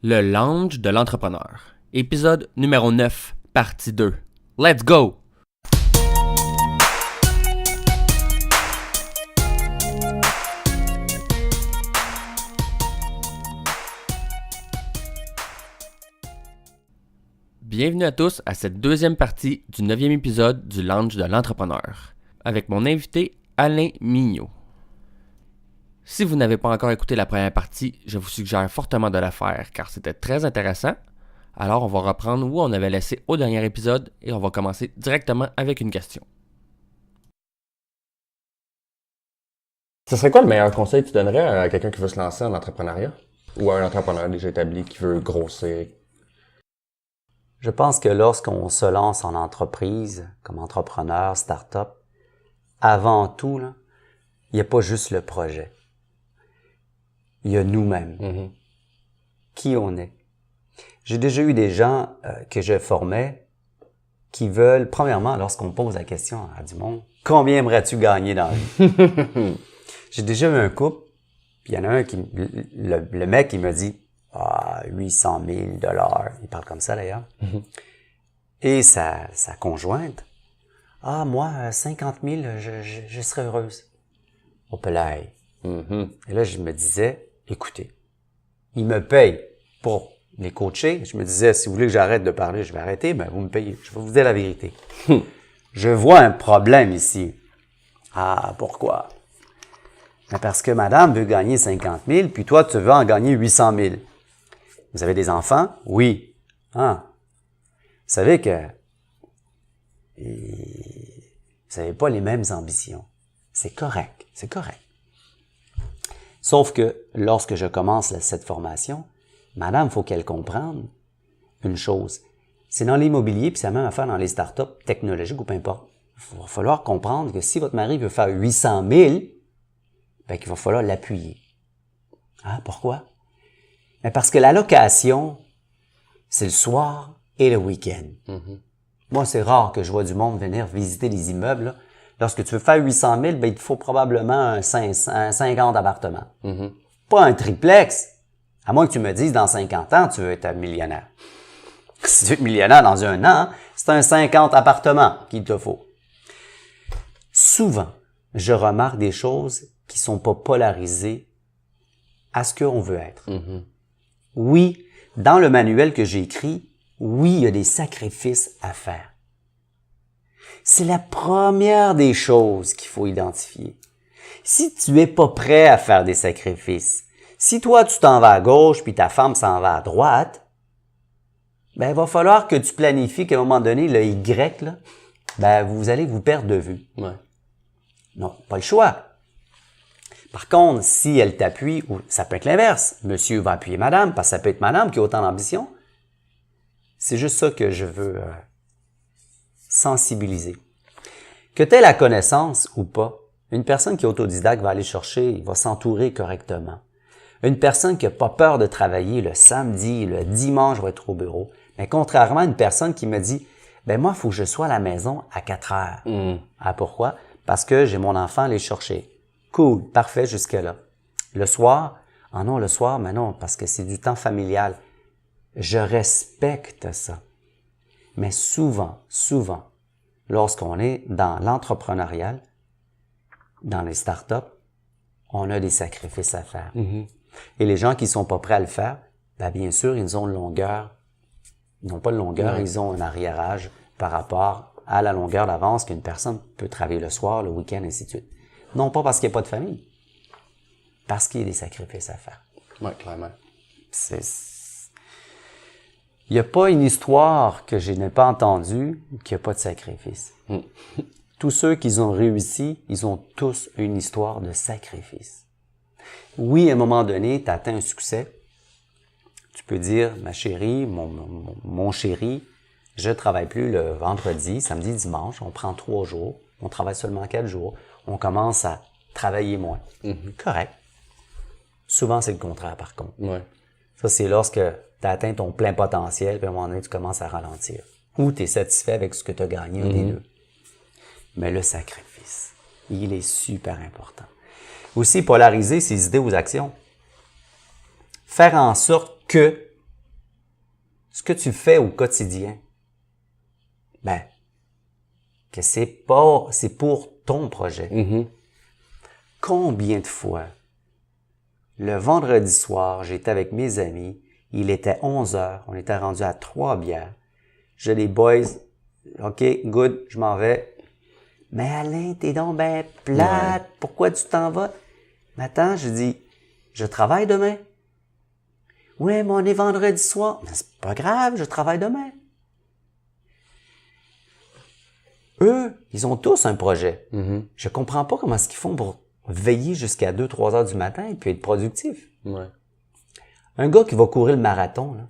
Le Lounge de l'entrepreneur. Épisode numéro 9, partie 2. Let's go! Bienvenue à tous à cette deuxième partie du 9e épisode du Lounge de l'entrepreneur, avec mon invité Alain Mignot. Si vous n'avez pas encore écouté la première partie, je vous suggère fortement de la faire car c'était très intéressant. Alors on va reprendre où on avait laissé au dernier épisode et on va commencer directement avec une question. Ce serait quoi le meilleur conseil que tu donnerais à quelqu'un qui veut se lancer en entrepreneuriat? Ou à un entrepreneur déjà établi qui veut grossir? Je pense que lorsqu'on se lance en entreprise, comme entrepreneur, start-up, avant tout, là, il n'y a pas juste le projet. Il y a nous-mêmes. Qui on est. J'ai déjà eu des gens que je formais qui veulent, premièrement, lorsqu'on pose la question à du monde, combien aimerais-tu gagner dans la vie? J'ai déjà eu un couple, puis il y en a un qui, le mec, il me dit, 800 000 $. Il parle comme ça d'ailleurs. Et sa conjointe, moi, 50 000, je serais heureuse. Au pelaille. Et là, je me disais, écoutez, il me paye pour les coacher. Je me disais, si vous voulez que j'arrête de parler, je vais arrêter, mais vous me payez. Je vais vous dire la vérité. Je vois un problème ici. Pourquoi? Mais parce que madame veut gagner 50 000, puis toi, tu veux en gagner 800 000. Vous avez des enfants? Oui. Vous savez que vous n'avez pas les mêmes ambitions. C'est correct. C'est correct. Sauf que lorsque je commence cette formation, madame, il faut qu'elle comprenne une chose. C'est dans l'immobilier, puis c'est la même affaire dans les startups technologiques ou peu importe. Il va falloir comprendre que si votre mari veut faire 800 000, qu'il va falloir l'appuyer. Pourquoi? Parce que la location, c'est le soir et le week-end. Moi, c'est rare que je vois du monde venir visiter les immeubles, là. Lorsque tu veux faire 800 000, il te faut probablement un 50 appartements. Pas un triplex. À moins que tu me dises, dans 50 ans, tu veux être millionnaire. Si tu veux être millionnaire dans un an, c'est un 50 appartements qu'il te faut. Souvent, je remarque des choses qui sont pas polarisées à ce qu'on veut être. Oui, dans le manuel que j'ai écrit, oui, il y a des sacrifices à faire. C'est la première des choses qu'il faut identifier. Si tu es pas prêt à faire des sacrifices, si toi tu t'en vas à gauche puis ta femme s'en va à droite, il va falloir que tu planifies qu'à un moment donné, le Y, là, vous allez vous perdre de vue. Non, pas le choix. Par contre, si elle t'appuie, ou ça peut être l'inverse, monsieur va appuyer madame, parce que ça peut être madame qui a autant d'ambition. C'est juste ça que je veux sensibiliser. Que tu aies la connaissance ou pas, une personne qui est autodidacte va aller chercher, il va s'entourer correctement. Une personne qui n'a pas peur de travailler le samedi, le dimanche va être au bureau. Mais contrairement à une personne qui me dit, moi, il faut que je sois à la maison à 4 heures. Pourquoi? Parce que j'ai mon enfant à aller chercher. Cool, parfait jusque-là. Le soir, non, le soir, mais non, parce que c'est du temps familial. Je respecte ça. Mais souvent, lorsqu'on est dans l'entrepreneurial, dans les startups, on a des sacrifices à faire. Et les gens qui sont pas prêts à le faire, bien sûr, ils ont une longueur. Ils n'ont pas de longueur, ils ont un arriérage par rapport à la longueur d'avance qu'une personne peut travailler le soir, le week-end, ainsi de suite. Non pas parce qu'il n'y a pas de famille, parce qu'il y a des sacrifices à faire. Oui, clairement. Il n'y a pas une histoire que je n'ai pas entendue qu'il n'y a pas de sacrifice. Tous ceux qui ont réussi, ils ont tous une histoire de sacrifice. Oui, à un moment donné, tu as atteint un succès. Tu peux dire, ma chérie, mon chéri, je travaille plus le vendredi, samedi, dimanche. On prend 3 jours. On travaille seulement 4 jours. On commence à travailler moins. Correct. Souvent, c'est le contraire, par contre. Ça, c'est lorsque tu as atteint ton plein potentiel, puis à un moment donné, tu commences à ralentir. Ou tu es satisfait avec ce que tu as gagné, un des deux. Mais le sacrifice, il est super important. Aussi, polariser ses idées aux actions. Faire en sorte que ce que tu fais au quotidien, ben, que c'est pour ton projet. Mhm. Combien de fois, le vendredi soir, j'étais avec mes amis, il était 11 heures, on était rendu à 3 bières. J'ai les boys, OK, good, je m'en vais. Mais Alain, t'es donc ben plate, pourquoi tu t'en vas? Mais attends, je dis, je travaille demain. Oui, mais on est vendredi soir. Mais c'est pas grave, je travaille demain. Eux, ils ont tous un projet. Mhm. Je comprends pas comment est-ce qu'ils font pour veiller jusqu'à 2-3 heures du matin et puis être productif. Ouais. Un gars qui va courir le marathon, là,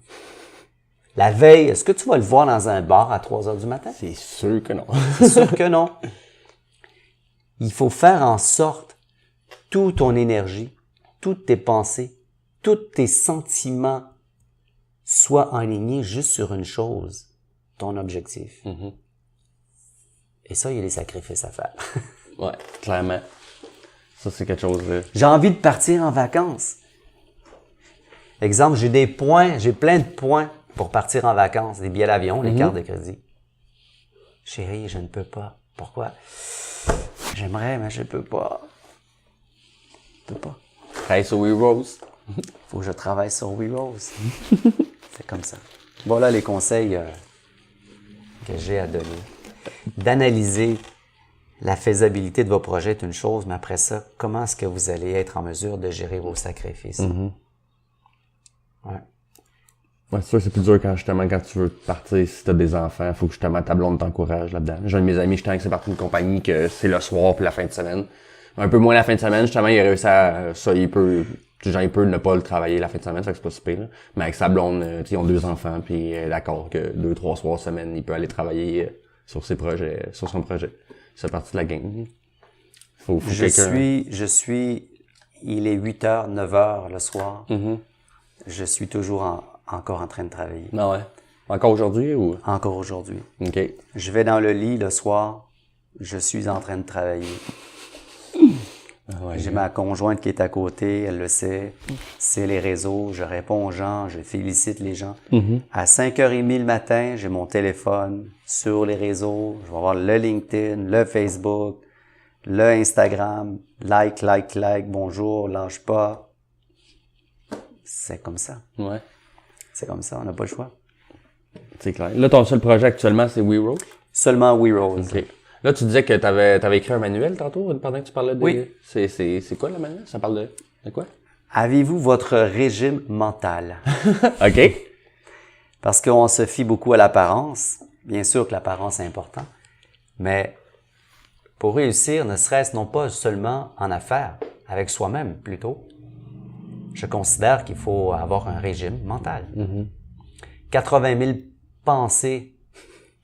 la veille, est-ce que tu vas le voir dans un bar à 3 heures du matin? C'est sûr que non. C'est sûr que non. Il faut faire en sorte toute ton énergie, toutes tes pensées, tous tes sentiments soient alignés juste sur une chose, ton objectif. Mhm. Et ça, il y a des sacrifices à faire. Ouais, clairement. Ça, c'est quelque chose de... J'ai envie de partir en vacances. Exemple, j'ai des points, j'ai plein de points pour partir en vacances, des billets d'avion, des cartes de crédit. Chérie, je ne peux pas. Pourquoi? J'aimerais, mais je peux pas. Je peux pas. Travaille sur We Rose. Faut que je travaille sur We Rose. C'est comme ça. Voilà les conseils que j'ai à donner. D'analyser la faisabilité de vos projets est une chose, mais après ça, comment est-ce que vous allez être en mesure de gérer vos sacrifices? Ouais. Ouais, c'est sûr que c'est plus dur quand tu veux partir, si t'as des enfants, faut que justement ta blonde t'encourage là-dedans. J'ai un de mes amis, justement, qui c'est parti d'une compagnie que c'est le soir puis la fin de semaine. Un peu moins la fin de semaine, justement, il a réussi à, ça, il peut ne pas le travailler la fin de semaine, ça c'est pas super, là. Mais avec sa blonde, ils ont 2 enfants puis d'accord que 2-3 soirs semaine, il peut aller travailler sur ses projets, sur son projet. C'est partie de la gang. Faut il est 8h, 9h le soir. Je suis toujours encore en train de travailler. Ah ouais. Encore aujourd'hui ou? Encore aujourd'hui. OK. Je vais dans le lit le soir, je suis en train de travailler. Ah ouais, J'ai ma conjointe qui est à côté, elle le sait. C'est les réseaux, je réponds aux gens, je félicite les gens. À 5h30 le matin, j'ai mon téléphone sur les réseaux. Je vais voir le LinkedIn, le Facebook, le Instagram. Like, bonjour, lâche pas. C'est comme ça. Ouais. C'est comme ça, on n'a pas le choix. C'est clair. Là, ton seul projet actuellement, c'est We Rose? Seulement We Rose. OK. Là, tu disais que t'avais écrit un manuel tantôt, pendant que tu parlais de... Oui. C'est quoi le manuel? Ça parle de quoi? Avez-vous votre régime mental? OK. Parce qu'on se fie beaucoup à l'apparence. Bien sûr que l'apparence est important. Mais pour réussir, ne serait-ce non pas seulement en affaires, avec soi-même plutôt, je considère qu'il faut avoir un régime mental. 80 000 pensées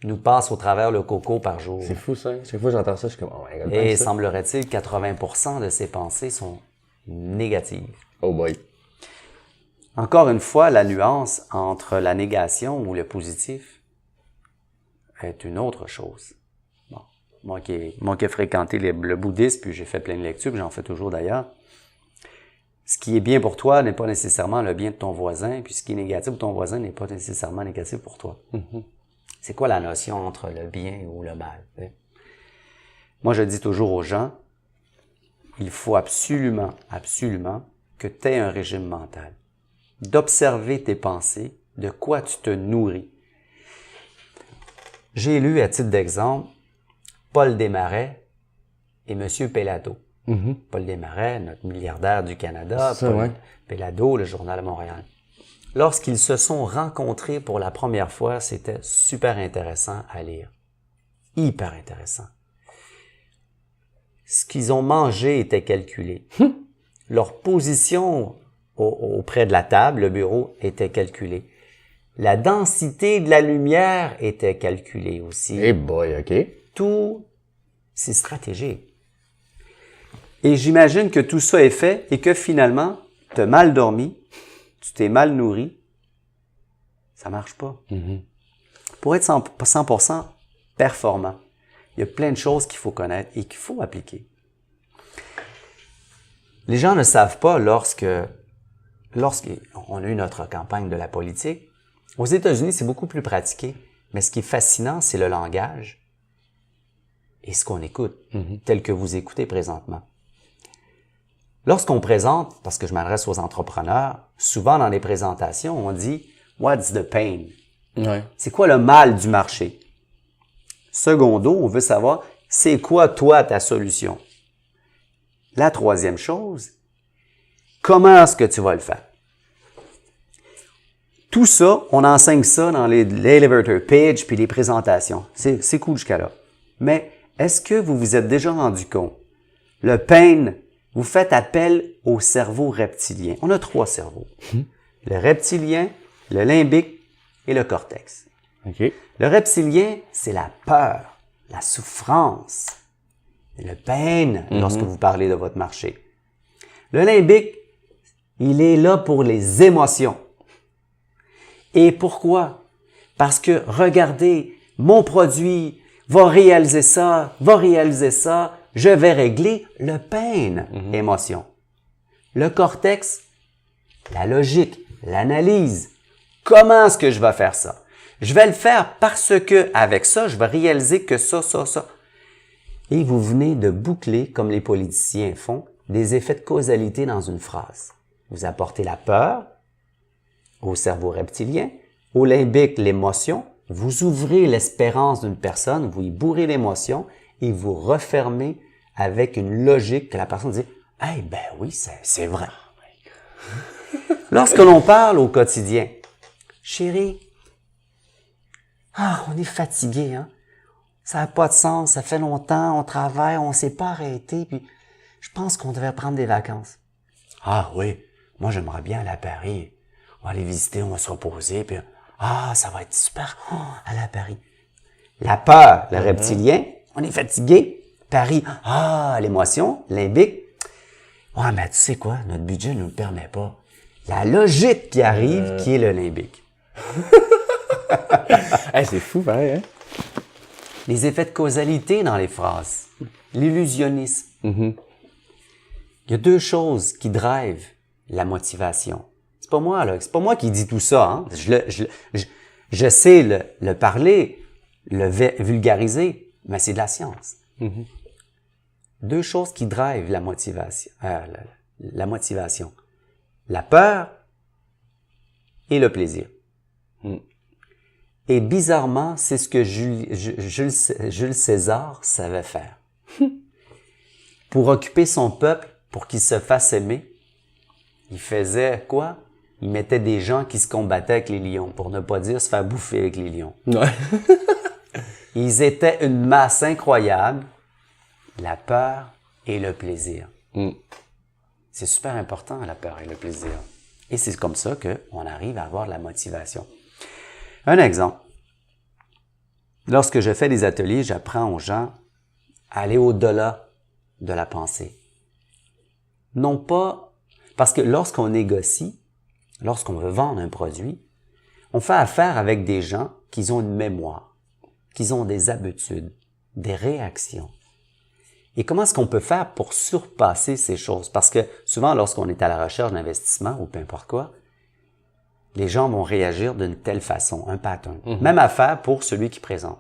nous passent au travers le coco par jour. C'est fou, ça. Chaque fois que j'entends ça, je suis comme, oh my God. Et semblerait-il, 80% de ces pensées sont négatives. Oh boy. Encore une fois, la nuance entre la négation ou le positif est une autre chose. Bon. Moi qui ai fréquenté le bouddhisme, puis j'ai fait plein de lectures, puis j'en fais toujours d'ailleurs. Ce qui est bien pour toi n'est pas nécessairement le bien de ton voisin, puis ce qui est négatif pour ton voisin n'est pas nécessairement négatif pour toi. C'est quoi la notion entre le bien ou le mal? Moi, je dis toujours aux gens, il faut absolument que tu aies un régime mental. D'observer tes pensées, de quoi tu te nourris. J'ai lu, à titre d'exemple, Paul Desmarais et M. Péladeau. Paul Desmarais, notre milliardaire du Canada, Paul Péladeau, le Journal de Montréal. Lorsqu'ils se sont rencontrés pour la première fois, c'était super intéressant à lire. Hyper intéressant. Ce qu'ils ont mangé était calculé. Leur position auprès de la table, le bureau, était calculée. La densité de la lumière était calculée aussi. Eh boy, OK. Tout, c'est stratégique. Et j'imagine que tout ça est fait et que finalement, tu as mal dormi, tu t'es mal nourri, ça marche pas. Pour être 100% performant, il y a plein de choses qu'il faut connaître et qu'il faut appliquer. Les gens ne savent pas lorsqu'on a eu notre campagne de la politique, Aux États-Unis, c'est beaucoup plus pratiqué, mais ce qui est fascinant, c'est le langage et ce qu'on écoute, tel que vous écoutez présentement. Lorsqu'on présente, parce que je m'adresse aux entrepreneurs, souvent dans les présentations, on dit « What's the pain? » Ouais. C'est quoi le mal du marché? Secondo, on veut savoir c'est quoi toi ta solution? La troisième chose, comment est-ce que tu vas le faire? Tout ça, on enseigne ça dans l'elevator pitch puis les présentations. C'est cool jusqu'à là. Mais est-ce que vous vous êtes déjà rendu compte? Le pain, vous faites appel au cerveau reptilien. On a 3 cerveaux. Le reptilien, le limbique et le cortex. OK. Le reptilien, c'est la peur, la souffrance, le pain lorsque vous parlez de votre marché. Le limbique, il est là pour les émotions. Et pourquoi? Parce que, regardez, mon produit va réaliser ça, je vais régler le pain, émotion. Le cortex, la logique, l'analyse. Comment est-ce que je vais faire ça? Je vais le faire parce que, avec ça, je vais réaliser que ça. Et vous venez de boucler, comme les politiciens font, des effets de causalité dans une phrase. Vous apportez la peur au cerveau reptilien, au limbique, l'émotion, vous ouvrez l'espérance d'une personne, vous y bourrez l'émotion et vous refermez avec une logique que la personne dit « Hey, ben oui, c'est vrai. » Lorsque l'on parle au quotidien, « Chérie, on est fatigué, hein? Ça n'a pas de sens, ça fait longtemps, on travaille, on s'est pas arrêté, puis je pense qu'on devrait prendre des vacances. »« Ah oui, moi j'aimerais bien aller à Paris. On va aller visiter, on va se reposer, puis ça va être super, aller à Paris. » La peur, le reptilien, on est fatigué, Paris, l'émotion, limbique. Ouais, mais tu sais quoi, notre budget ne nous le permet pas. La logique qui arrive, qui est le limbique. Hey, c'est fou, pareil, hein? Les effets de causalité dans les phrases. L'illusionnisme. Il y a 2 choses qui drivent la motivation. C'est pas moi, là. C'est pas moi qui dis tout ça, hein. Je sais le parler, le vulgariser, mais c'est de la science. 2 choses qui drivent la motivation. La peur et le plaisir. Et bizarrement, c'est ce que Jules César savait faire. Pour occuper son peuple, pour qu'il se fasse aimer, il faisait quoi? Il mettait des gens qui se combattaient avec les lions, pour ne pas dire se faire bouffer avec les lions. Ouais. Ils étaient une masse incroyable, la peur et le plaisir. C'est super important, la peur et le plaisir. Et c'est comme ça qu'on arrive à avoir de la motivation. Un exemple. Lorsque je fais des ateliers, j'apprends aux gens à aller au-delà de la pensée. Non pas parce que lorsqu'on négocie, lorsqu'on veut vendre un produit, on fait affaire avec des gens qui ont une mémoire, qui ont des habitudes, des réactions. Et comment est-ce qu'on peut faire pour surpasser ces choses? Parce que souvent, lorsqu'on est à la recherche d'investissement ou peu importe quoi, les gens vont réagir d'une telle façon, un pattern. Même affaire pour celui qui présente.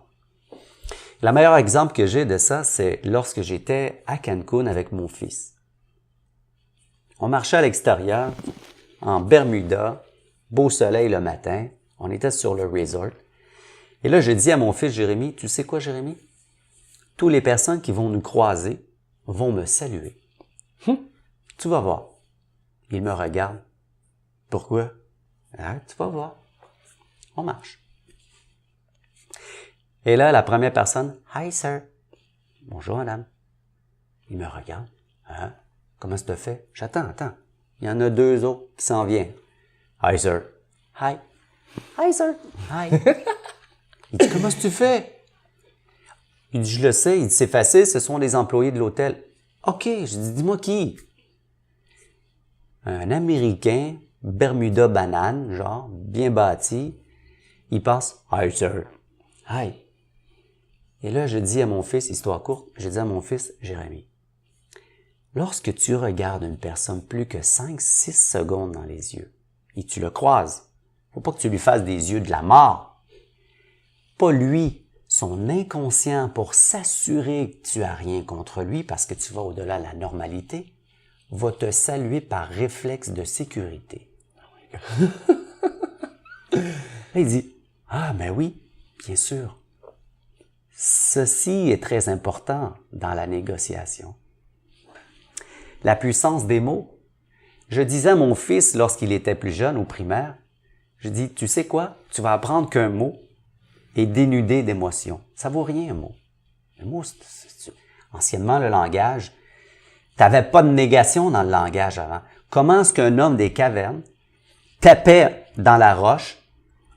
Le meilleur exemple que j'ai de ça, c'est lorsque j'étais à Cancun avec mon fils. On marchait à l'extérieur, en Bermuda, beau soleil le matin, on était sur le resort. Et là, je dis à mon fils Jérémy, tu sais quoi Jérémy? Toutes les personnes qui vont nous croiser vont me saluer. Tu vas voir. Il me regarde. Pourquoi? Tu vas voir. On marche. Et là, la première personne, « Hi, sir. »« Bonjour, madame. » Il me regarde. « Comment ça te fait? »« J'attends. Il y en a 2 autres qui s'en viennent. »« Hi, sir. »« Hi. »« Hi, sir. »« Hi. » Il dit, « Comment ça tu fais? » Il dit, « Je le sais. » Il dit, « C'est facile, ce sont des employés de l'hôtel. »« OK. » Je dis, « Dis-moi qui? » Un Américain, Bermuda banane, genre, bien bâti. Il passe, « Hi, sir. »« Hi. » Et là, je dis à mon fils, histoire courte, je dis à mon fils, Jérémy, lorsque tu regardes une personne plus que 5-6 secondes dans les yeux, et tu le croises, Faut pas que tu lui fasses des yeux de la mort. Pas lui, son inconscient, pour s'assurer que tu as rien contre lui parce que tu vas au-delà de la normalité, va te saluer par réflexe de sécurité. Là, il dit, ah, mais oui, bien sûr. Ceci est très important dans la négociation. La puissance des mots. Je disais à mon fils lorsqu'il était plus jeune, au primaire, je dis, tu sais quoi? Tu vas apprendre qu'un mot est dénudé d'émotion. Ça vaut rien, un mot. Un mot, anciennement, le langage, t'avais pas de négation dans le langage avant. Comment est-ce qu'un homme des cavernes tapait dans la roche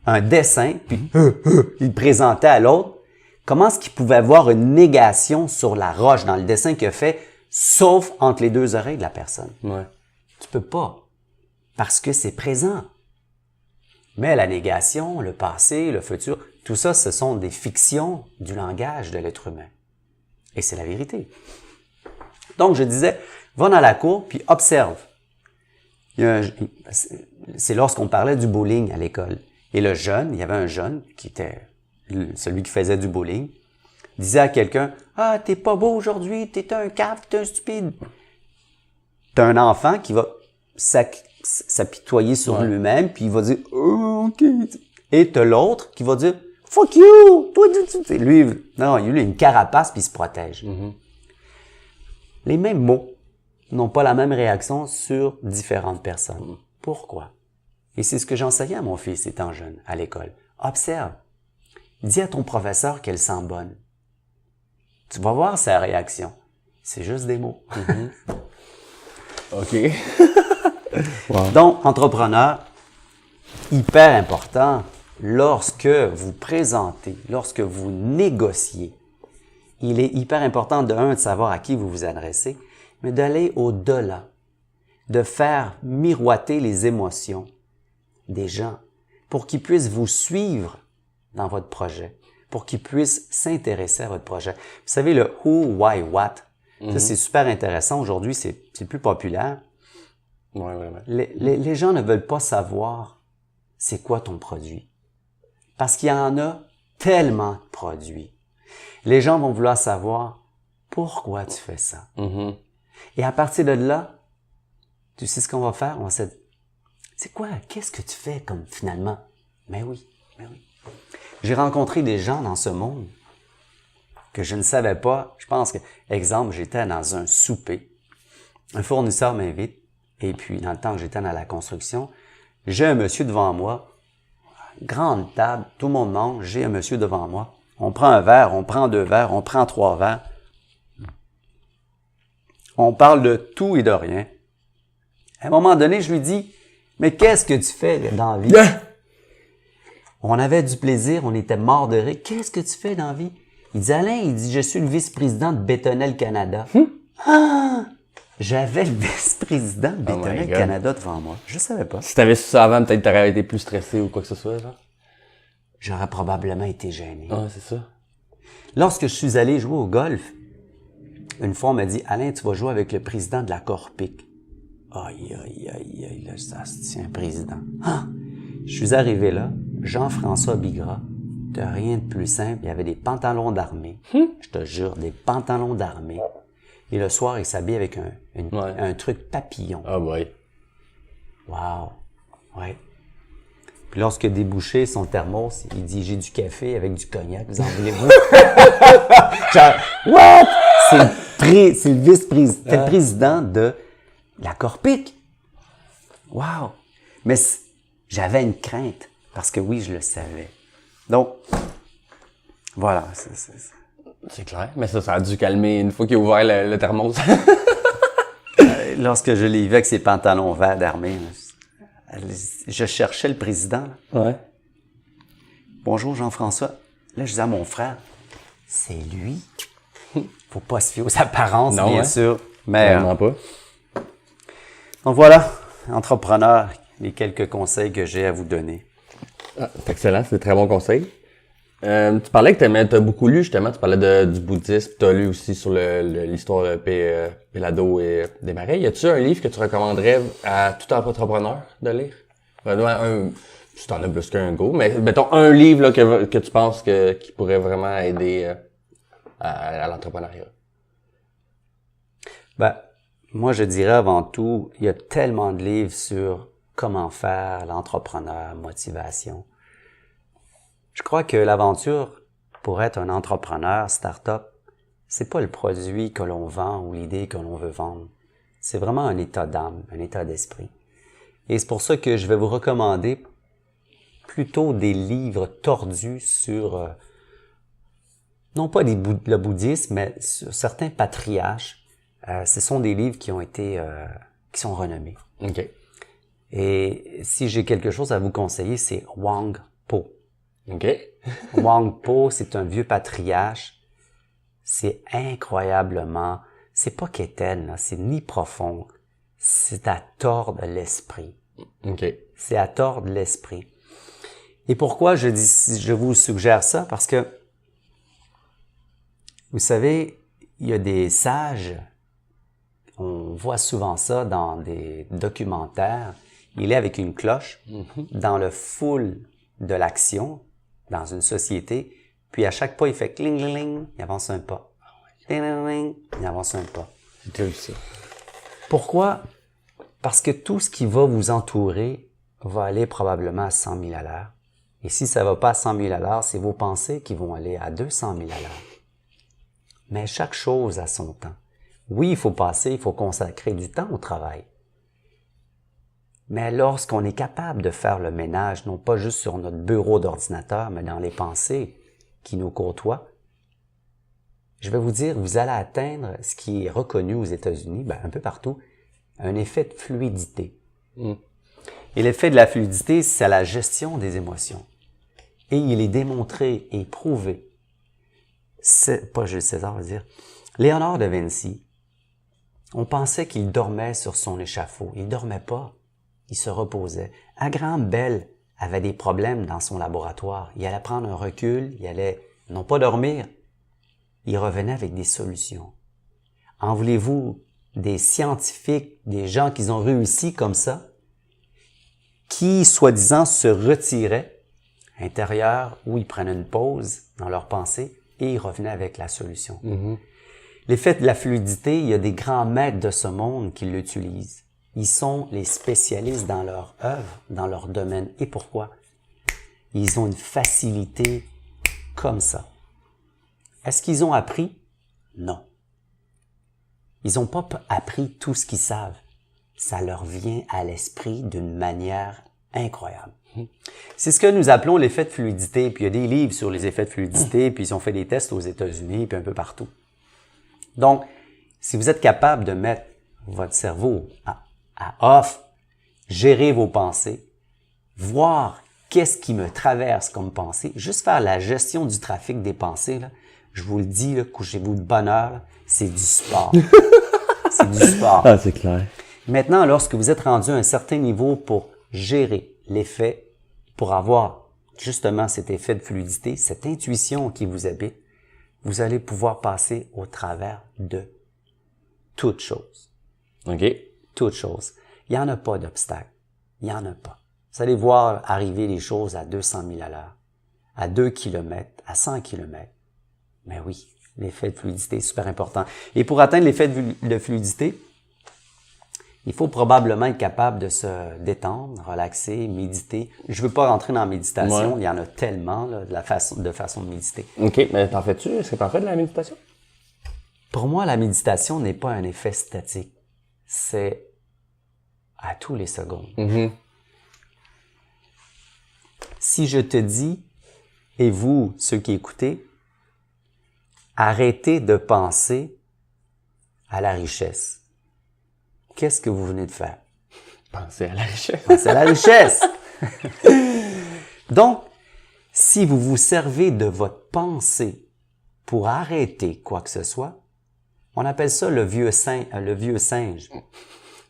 un dessin, puis il le présentait à l'autre? Comment est-ce qu'il pouvait avoir une négation sur la roche dans le dessin qu'il a fait, sauf entre les deux oreilles de la personne? Ouais. Tu peux pas, parce que c'est présent. Mais la négation, le passé, le futur, tout ça, ce sont des fictions du langage de l'être humain. Et c'est la vérité. Donc, je disais, va dans la cour, puis observe. C'est lorsqu'on parlait du bowling à l'école. Et le jeune, il y avait un jeune qui était celui qui faisait du bowling, disait à quelqu'un, « Ah, t'es pas beau aujourd'hui, t'es un cave, t'es un stupide. » T'as un enfant qui va s'apitoyer sur lui-même, puis il va dire, « Oh, OK. » Et t'as l'autre qui va dire, « Fuck you! » Lui, non, il a une carapace, puis il se protège. Les mêmes mots n'ont pas la même réaction sur différentes personnes. Pourquoi? Et c'est ce que j'enseignais à mon fils étant jeune, à l'école. Observe. Dis à ton professeur qu'elle sent bonne. Tu vas voir sa réaction. C'est juste des mots. OK. Wow. Donc, entrepreneur, hyper important, lorsque vous présentez, lorsque vous négociez, il est hyper important de savoir à qui vous vous adressez, mais d'aller au-delà, de faire miroiter les émotions des gens pour qu'ils puissent vous suivre dans votre projet, pour qu'ils puissent s'intéresser à votre projet. Vous savez, le who, why, what, ça c'est super intéressant. Aujourd'hui, c'est plus populaire. Ouais. Les gens ne veulent pas savoir c'est quoi ton produit. Parce qu'il y en a tellement de produits. Les gens vont vouloir savoir pourquoi tu fais ça. Et à partir de là, tu sais ce qu'on va faire? On va se dire, c'est quoi? Qu'est-ce que tu fais comme finalement? Mais oui. J'ai rencontré des gens dans ce monde que je ne savais pas. Je pense que, exemple, j'étais dans un souper. Un fournisseur m'invite. Et puis, dans le temps que j'étais dans la construction, j'ai un monsieur devant moi. Grande table, tout le monde mange. J'ai un monsieur devant moi. On prend un verre, on prend 2 verres, on prend 3 verres. On parle de tout et de rien. À un moment donné, je lui dis, mais qu'est-ce que tu fais dans la vie? On avait du plaisir, on était morts de rire. Qu'est-ce que tu fais dans la vie? Il dit, Alain, je suis le vice-président de Bétonnel Canada. Ah! J'avais le vice-président de Bétonnel Canada devant moi. Je savais pas. Si t'avais su ça avant, peut-être t'aurais été plus stressé ou quoi que ce soit, genre? J'aurais probablement été gêné. Ah, c'est ça. Lorsque je suis allé jouer au golf, une fois, on m'a dit, Alain, tu vas jouer avec le président de la Corpic. Aïe, là, ça se tient, président. Ah! Je suis arrivé là, Jean-François Bigra, de rien de plus simple, il y avait des pantalons d'armée. Je te jure, des pantalons d'armée. Et le soir, il s'habille avec un truc papillon. Ah, ouais. Wow. Ouais. Puis lorsque débouché son thermos, il dit, j'ai du café avec du cognac, vous en voulez-vous? Genre, what? C'est le vice-président, c'était le président de la Corpic. Wow! Mais j'avais une crainte, parce que oui, je le savais. Donc, voilà. C'est clair, mais ça a dû calmer une fois qu'il a ouvert le thermos. Lorsque je l'ai vu avec ses pantalons verts d'armée, je cherchais le président. Là. Ouais. Bonjour Jean-François. Là, je disais à mon frère, c'est lui. Faut pas se fier aux apparences, non, bien sûr. Mais vraiment pas. Donc voilà, entrepreneur, les quelques conseils que j'ai à vous donner. Ah, c'est excellent, c'est des très bons conseils. Tu parlais que t'as beaucoup lu, justement, tu parlais du bouddhisme, t'as lu aussi sur l'histoire de Pélado et des Marais. Y a-tu un livre que tu recommanderais à tout entrepreneur de lire? Je Si t'en as plus qu'un go, mais mettons un livre là, que tu penses qui pourrait vraiment aider à l'entrepreneuriat. Ben, moi, je dirais avant tout, il y a tellement de livres sur comment faire l'entrepreneur, motivation. Je crois que l'aventure, pour être un entrepreneur, start-up, c'est pas le produit que l'on vend ou l'idée que l'on veut vendre. C'est vraiment un état d'âme, un état d'esprit. Et c'est pour ça que je vais vous recommander plutôt des livres tordus sur, non pas le bouddhisme, mais sur certains patriarches. Ce sont des livres qui ont été, qui sont renommés. OK. Et si j'ai quelque chose à vous conseiller, c'est Wang Po. OK. Wang Po, c'est un vieux patriarche. C'est incroyablement, c'est pas quétaine, là, c'est ni profond. C'est à tordre l'esprit. OK. C'est à tordre l'esprit. Et pourquoi je vous suggère ça? Parce que, vous savez, il y a des sages, on voit souvent ça dans des documentaires, il est avec une cloche dans le foule de l'action, dans une société, puis à chaque pas, il fait cling, cling, cling, il avance un pas. Cling, cling, cling, il avance un pas. J'ai vu ça. Pourquoi? Parce que tout ce qui va vous entourer va aller probablement à 100 000 à l'heure. Et si ça va pas à 100 000 à l'heure, c'est vos pensées qui vont aller à 200 000 à l'heure. Mais chaque chose a son temps. Oui, il faut consacrer du temps au travail. Mais lorsqu'on est capable de faire le ménage, non pas juste sur notre bureau d'ordinateur, mais dans les pensées qui nous côtoient, je vais vous dire, vous allez atteindre ce qui est reconnu aux États-Unis, un peu partout, un effet de fluidité. Et l'effet de la fluidité, c'est la gestion des émotions. Et il est démontré et prouvé. C'est pas Jules César, on va dire. Léonard de Vinci, on pensait qu'il dormait sur son échafaud. Il dormait pas. Il se reposait. Graham Bell avait des problèmes dans son laboratoire. Il allait prendre un recul, il allait non pas dormir, il revenait avec des solutions. En voulez-vous des scientifiques, des gens qui ont réussi comme ça, qui, soi-disant, se retiraient intérieur où ils prenaient une pause dans leur pensée et ils revenaient avec la solution. L'effet de la fluidité, il y a des grands maîtres de ce monde qui l'utilisent. Ils sont les spécialistes dans leur œuvre, dans leur domaine. Et pourquoi? Ils ont une facilité comme ça. Est-ce qu'ils ont appris? Non. Ils n'ont pas appris tout ce qu'ils savent. Ça leur vient à l'esprit d'une manière incroyable. C'est ce que nous appelons l'effet de fluidité. Puis il y a des livres sur les effets de fluidité, puis ils ont fait des tests aux États-Unis, puis un peu partout. Donc, si vous êtes capable de mettre votre cerveau à off, gérer vos pensées, voir qu'est-ce qui me traverse comme pensée, juste faire la gestion du trafic des pensées, là, je vous le dis, là, couchez-vous de bonne heure, là, c'est du sport. C'est du sport. Ah, c'est clair. Maintenant, lorsque vous êtes rendu à un certain niveau pour gérer l'effet, pour avoir justement cet effet de fluidité, cette intuition qui vous habite, vous allez pouvoir passer au travers de toute chose. OK. Toute chose. Il n'y en a pas d'obstacle. Il n'y en a pas. Vous allez voir arriver les choses à 200 000 à l'heure, à 2 km, à 100 km. Mais oui, l'effet de fluidité est super important. Et pour atteindre l'effet de fluidité, il faut probablement être capable de se détendre, relaxer, méditer. Je veux pas rentrer dans la méditation, il y en a tellement là, de façon de méditer. OK, mais t'en fais-tu? Est-ce que t'en fais de la méditation? Pour moi, la méditation n'est pas un effet statique. C'est à tous les secondes. Si je te dis, et vous, ceux qui écoutez, arrêtez de penser à la richesse. Qu'est-ce que vous venez de faire? Penser à la richesse. Penser à la richesse! Donc, si vous vous servez de votre pensée pour arrêter quoi que ce soit, on appelle ça le vieux singe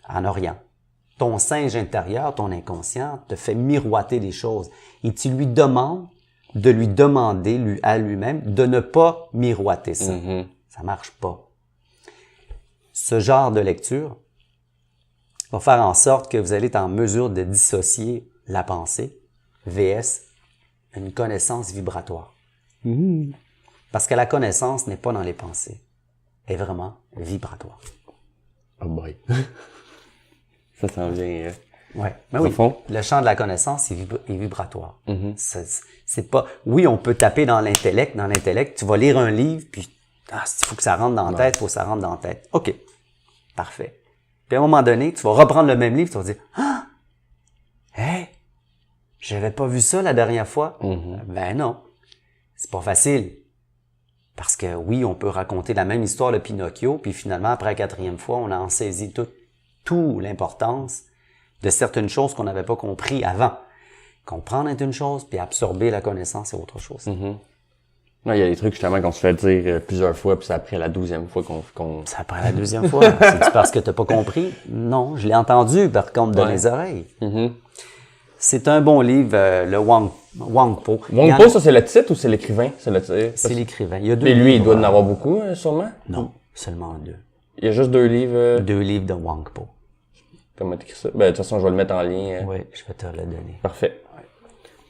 en Orient. Ton singe intérieur, ton inconscient, te fait miroiter des choses. Et tu lui demandes de lui demander à lui-même de ne pas miroiter ça. Ça marche pas. Ce genre de lecture va faire en sorte que vous allez être en mesure de dissocier la pensée VS une connaissance vibratoire. Parce que la connaissance n'est pas dans les pensées, elle est vraiment vibratoire. Oh boy. Ça s'en vient. Ouais. Mais oui, fond. le champ de la connaissance est vibratoire. C'est pas. Oui, on peut taper dans l'intellect. Dans l'intellect, tu vas lire un livre, puis il faut que ça rentre dans la tête, il faut que ça rentre dans la tête. OK. Parfait. Puis à un moment donné, tu vas reprendre le même livre, tu vas dire ah, hey, j'avais pas vu ça la dernière fois. Ben non, c'est pas facile. Parce que oui, on peut raconter la même histoire de Pinocchio, puis finalement, après la 4e fois, on en saisit tout l'importance de certaines choses qu'on n'avait pas compris avant. Comprendre est une chose, puis absorber la connaissance, c'est autre chose. Non, il y a des trucs justement qu'on se fait dire plusieurs fois, puis c'est après la 12e fois qu'on... C'est après la 2e fois. C'est parce que t'as pas compris? Non, je l'ai entendu par contre de mes oreilles. C'est un bon livre, le Wang Po. Wang Po, ça c'est le titre ou c'est l'écrivain? C'est l'écrivain. Il y a 2 Et lui, livres, il doit en avoir beaucoup, sûrement? Non, seulement 2. Il y a juste 2 livres? 2 livres de Wang Po. Comment t'écris ça? Ben, de toute façon, je vais le mettre en lien. Oui, je vais te le donner. Parfait.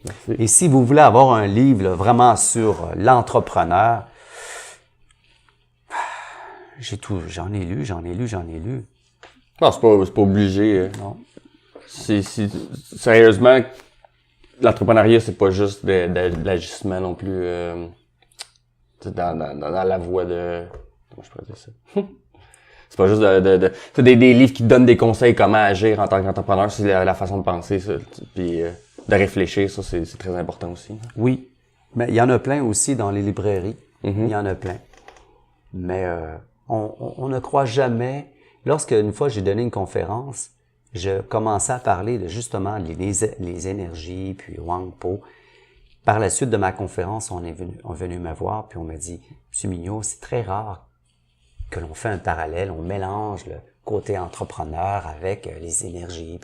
Merci. Et si vous voulez avoir un livre là, vraiment sur l'entrepreneur, j'en ai lu. Non, c'est pas obligé. Non. Sérieusement, l'entrepreneuriat, c'est pas juste de l'agissement non plus dans la voie de... Comment je pourrais dire ça? C'est pas juste c'est des livres qui te donnent des conseils comment agir en tant qu'entrepreneur, c'est la façon de penser, ça. Puis de réfléchir, ça, c'est très important aussi. Oui, mais il y en a plein aussi dans les librairies. Il y en a plein. Mais on ne croit jamais... Lorsque une fois j'ai donné une conférence, je commençais à parler de justement les énergies, puis Wang Po. Par la suite de ma conférence, on est venu me voir, puis on m'a dit « Monsieur Mignot, c'est très rare que l'on fait un parallèle, on mélange le côté entrepreneur avec les énergies. »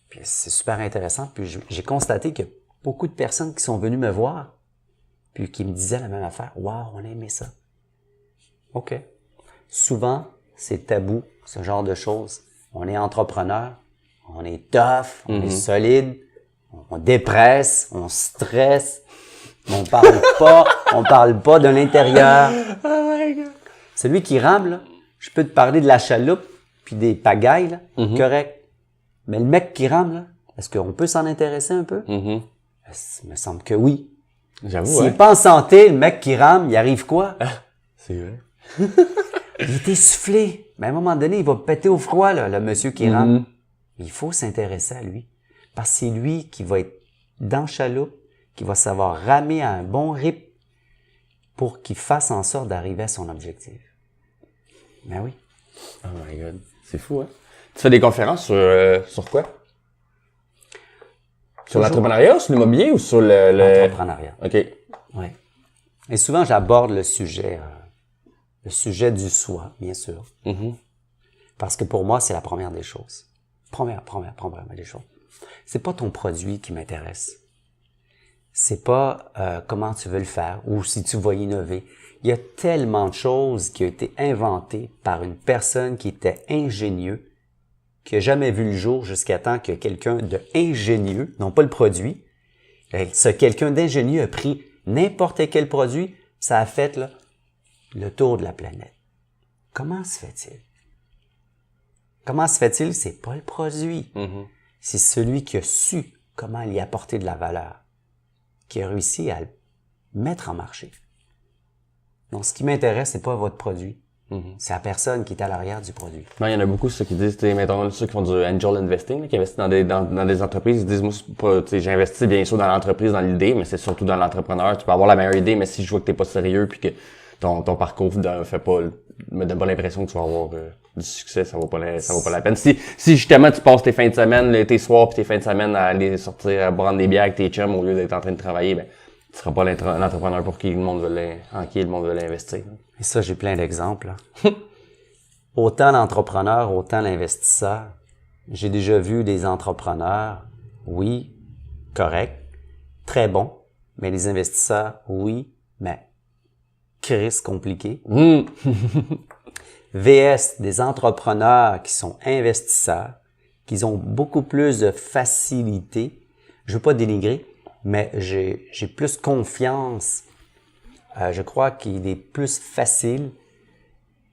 Puis c'est super intéressant. Puis j'ai constaté que beaucoup de personnes qui sont venues me voir, puis qui me disaient la même affaire. « Wow, on a aimé ça. » OK. Souvent, c'est tabou, ce genre de choses. On est entrepreneur, on est tough, on est solide, on dépresse, on stresse, on parle pas de l'intérieur. Oh my God. Celui qui rame, là, je peux te parler de la chaloupe puis des pagailles, là, correct. Mais le mec qui rame, là, est-ce qu'on peut s'en intéresser un peu? Il me semble que oui. J'avoue, S'il est pas en santé, le mec qui rame, il arrive quoi? C'est vrai. Il est essoufflé. Mais à un moment donné, il va péter au froid, là, le monsieur qui rame. Il faut s'intéresser à lui. Parce que c'est lui qui va être dans la chaloupe, qui va savoir ramer à un bon rythme pour qu'il fasse en sorte d'arriver à son objectif. Ben oui. Oh my God. C'est fou, hein? Tu fais des conférences sur quoi? Sur l'entrepreneuriat, sur l'immobilier ou sur l'entrepreneuriat. OK. Oui. Et souvent, j'aborde le sujet du soi, bien sûr. Parce que pour moi, c'est la première des choses. Première des choses. C'est pas ton produit qui m'intéresse. C'est pas comment tu veux le faire ou si tu vas innover. Il y a tellement de choses qui ont été inventées par une personne qui était ingénieux, qui a jamais vu le jour jusqu'à temps que quelqu'un de ingénieux, non pas le produit, ce quelqu'un d'ingénieux a pris n'importe quel produit, ça a fait là, le tour de la planète. Comment se fait-il? Comment se fait-il? C'est pas le produit. C'est celui qui a su comment y apporter de la valeur, qui a réussi à le mettre en marché. Donc, ce qui m'intéresse, c'est pas votre produit. C'est la personne qui est à l'arrière du produit. Non, il y en a beaucoup, ceux qui disent, mettons, ceux qui font du angel investing, là, qui investissent dans des entreprises, ils disent, moi, c'est pas, j'ai investi bien sûr dans l'entreprise, dans l'idée, mais c'est surtout dans l'entrepreneur. Tu peux avoir la meilleure idée, mais si je vois que t'es pas sérieux puis que ton parcours me donne pas l'impression que tu vas avoir du succès, ça vaut pas la peine. Si justement tu passes tes fins de semaine, tes soirs puis tes fins de semaine à aller sortir, à boire des bières avec tes chums au lieu d'être en train de travailler, ben, tu seras pas l'entrepreneur pour qui le monde veut l'investir. Et ça, j'ai plein d'exemples. Autant l'entrepreneur, autant l'investisseur. J'ai déjà vu des entrepreneurs, oui, correct, très bons, mais les investisseurs, oui, mais crise compliqué. VS, des entrepreneurs qui sont investisseurs, qui ont beaucoup plus de facilité. je veux pas dénigrer, mais j'ai plus confiance. Je crois qu'il est plus facile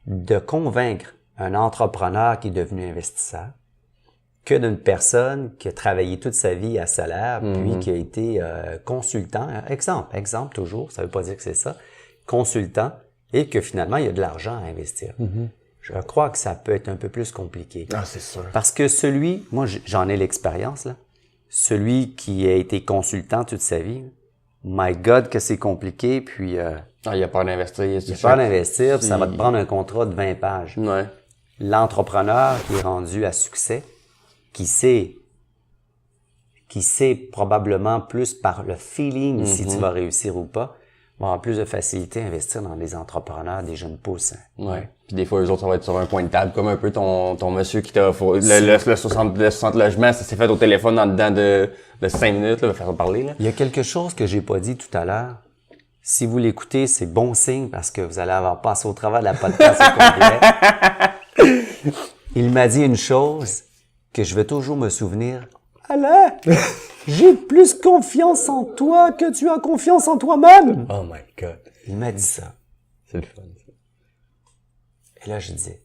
de convaincre un entrepreneur qui est devenu investisseur que d'une personne qui a travaillé toute sa vie à salaire, puis qui a été consultant. Exemple toujours, ça veut pas dire que c'est ça. Consultant, et que finalement, il y a de l'argent à investir. Je crois que ça peut être un peu plus compliqué. Ah, c'est sûr. Parce que moi, j'en ai l'expérience, là. Celui qui a été consultant toute sa vie, my God, que c'est compliqué, puis... il a peur d'investir. Il a peur d'investir, puis ça va te prendre un contrat de 20 pages. Ouais. L'entrepreneur qui est rendu à succès, qui sait probablement plus par le feeling si tu vas réussir ou pas, va avoir plus de facilité à investir dans des entrepreneurs, des jeunes pousses. Ouais. Puis des fois, eux autres, ça va être sur un coin de table, comme un peu ton monsieur qui t'a le 60 logements, ça s'est fait au téléphone en dedans de 5 minutes, là, va faire parler, là. Il y a quelque chose que j'ai pas dit tout à l'heure. Si vous l'écoutez, c'est bon signe parce que vous allez avoir passé au travers de la podcast au complet. Il m'a dit une chose que je vais toujours me souvenir. Alain, j'ai plus confiance en toi que tu as confiance en toi-même. Oh my God. Il m'a dit ça. C'est le fun, ça. Et là, je disais,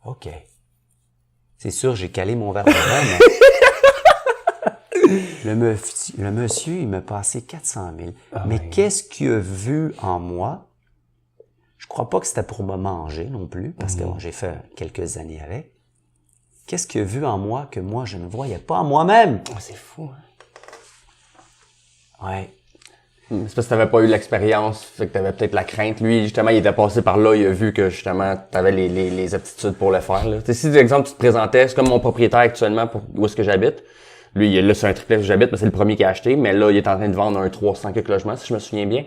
OK. C'est sûr, j'ai calé mon verre de vin, mais le monsieur, il m'a passé 400 000. Mais qu'est-ce qu'il a vu en moi? Je crois pas que c'était pour me manger non plus, parce que bon, j'ai fait quelques années avec. Qu'est-ce qu'il a vu en moi que moi, je ne voyais pas en moi-même? Oh, c'est fou, hein? Ouais. C'est parce que t'avais pas eu l'expérience, fait que t'avais peut-être la crainte. Lui, justement, il était passé par là, il a vu que, justement, t'avais les aptitudes pour le faire, là. T'sais, si, par exemple, tu te présentais, c'est comme mon propriétaire actuellement où est-ce que j'habite. Lui, là, c'est un triplex où j'habite, mais c'est le premier qu'il a acheté. Mais là, il est en train de vendre un 300 quelques logements, si je me souviens bien.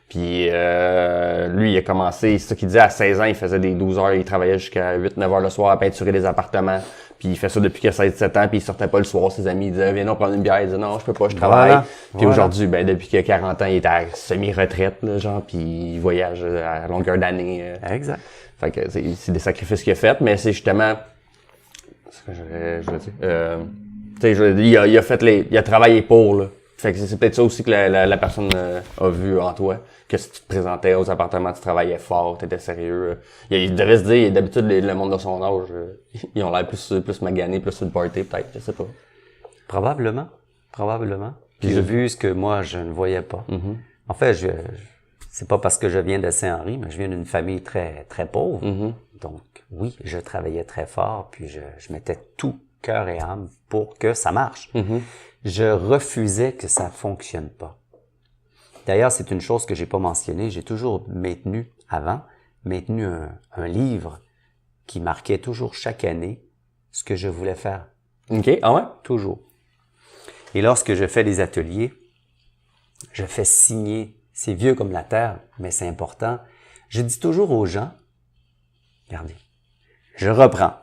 Puis lui, il a commencé, c'est ça qu'il disait, à 16 ans, il faisait des 12 heures, il travaillait jusqu'à 8-9 heures le soir à peinturer des appartements. Puis il fait ça depuis qu'il a 16-17 ans, puis il sortait pas le soir, ses amis, ils disaient, viens nous prendre une bière. Il disait, non, je peux pas, je travaille. Puis aujourd'hui, ben depuis qu'il a 40 ans, il est à semi-retraite, là, genre, puis il voyage à longueur d'année. Exact. Fait que c'est des sacrifices qu'il a fait, mais c'est justement, ce que je veux dire, tu sais, il a travaillé pour, là. Fait que c'est peut-être ça aussi que la personne a vu en toi, que si tu te présentais aux appartements, tu travaillais fort, t'étais sérieux. Il devait se dire, d'habitude, le monde de son âge, ils ont l'air plus maganés, plus sur le party, peut-être, je sais pas. Probablement. Puis j'ai vu ce que moi, je ne voyais pas. En fait, c'est pas parce que je viens de Saint-Henri, mais je viens d'une famille très, très pauvre. Donc, oui, je travaillais très fort, puis je mettais tout cœur et âme pour que ça marche. Je refusais que ça fonctionne pas. D'ailleurs, c'est une chose que j'ai pas mentionnée. J'ai toujours maintenu un livre qui marquait toujours chaque année ce que je voulais faire. OK, ah ouais? Toujours. Et lorsque je fais des ateliers, je fais signer. C'est vieux comme la terre, mais c'est important. Je dis toujours aux gens, regardez, je reprends.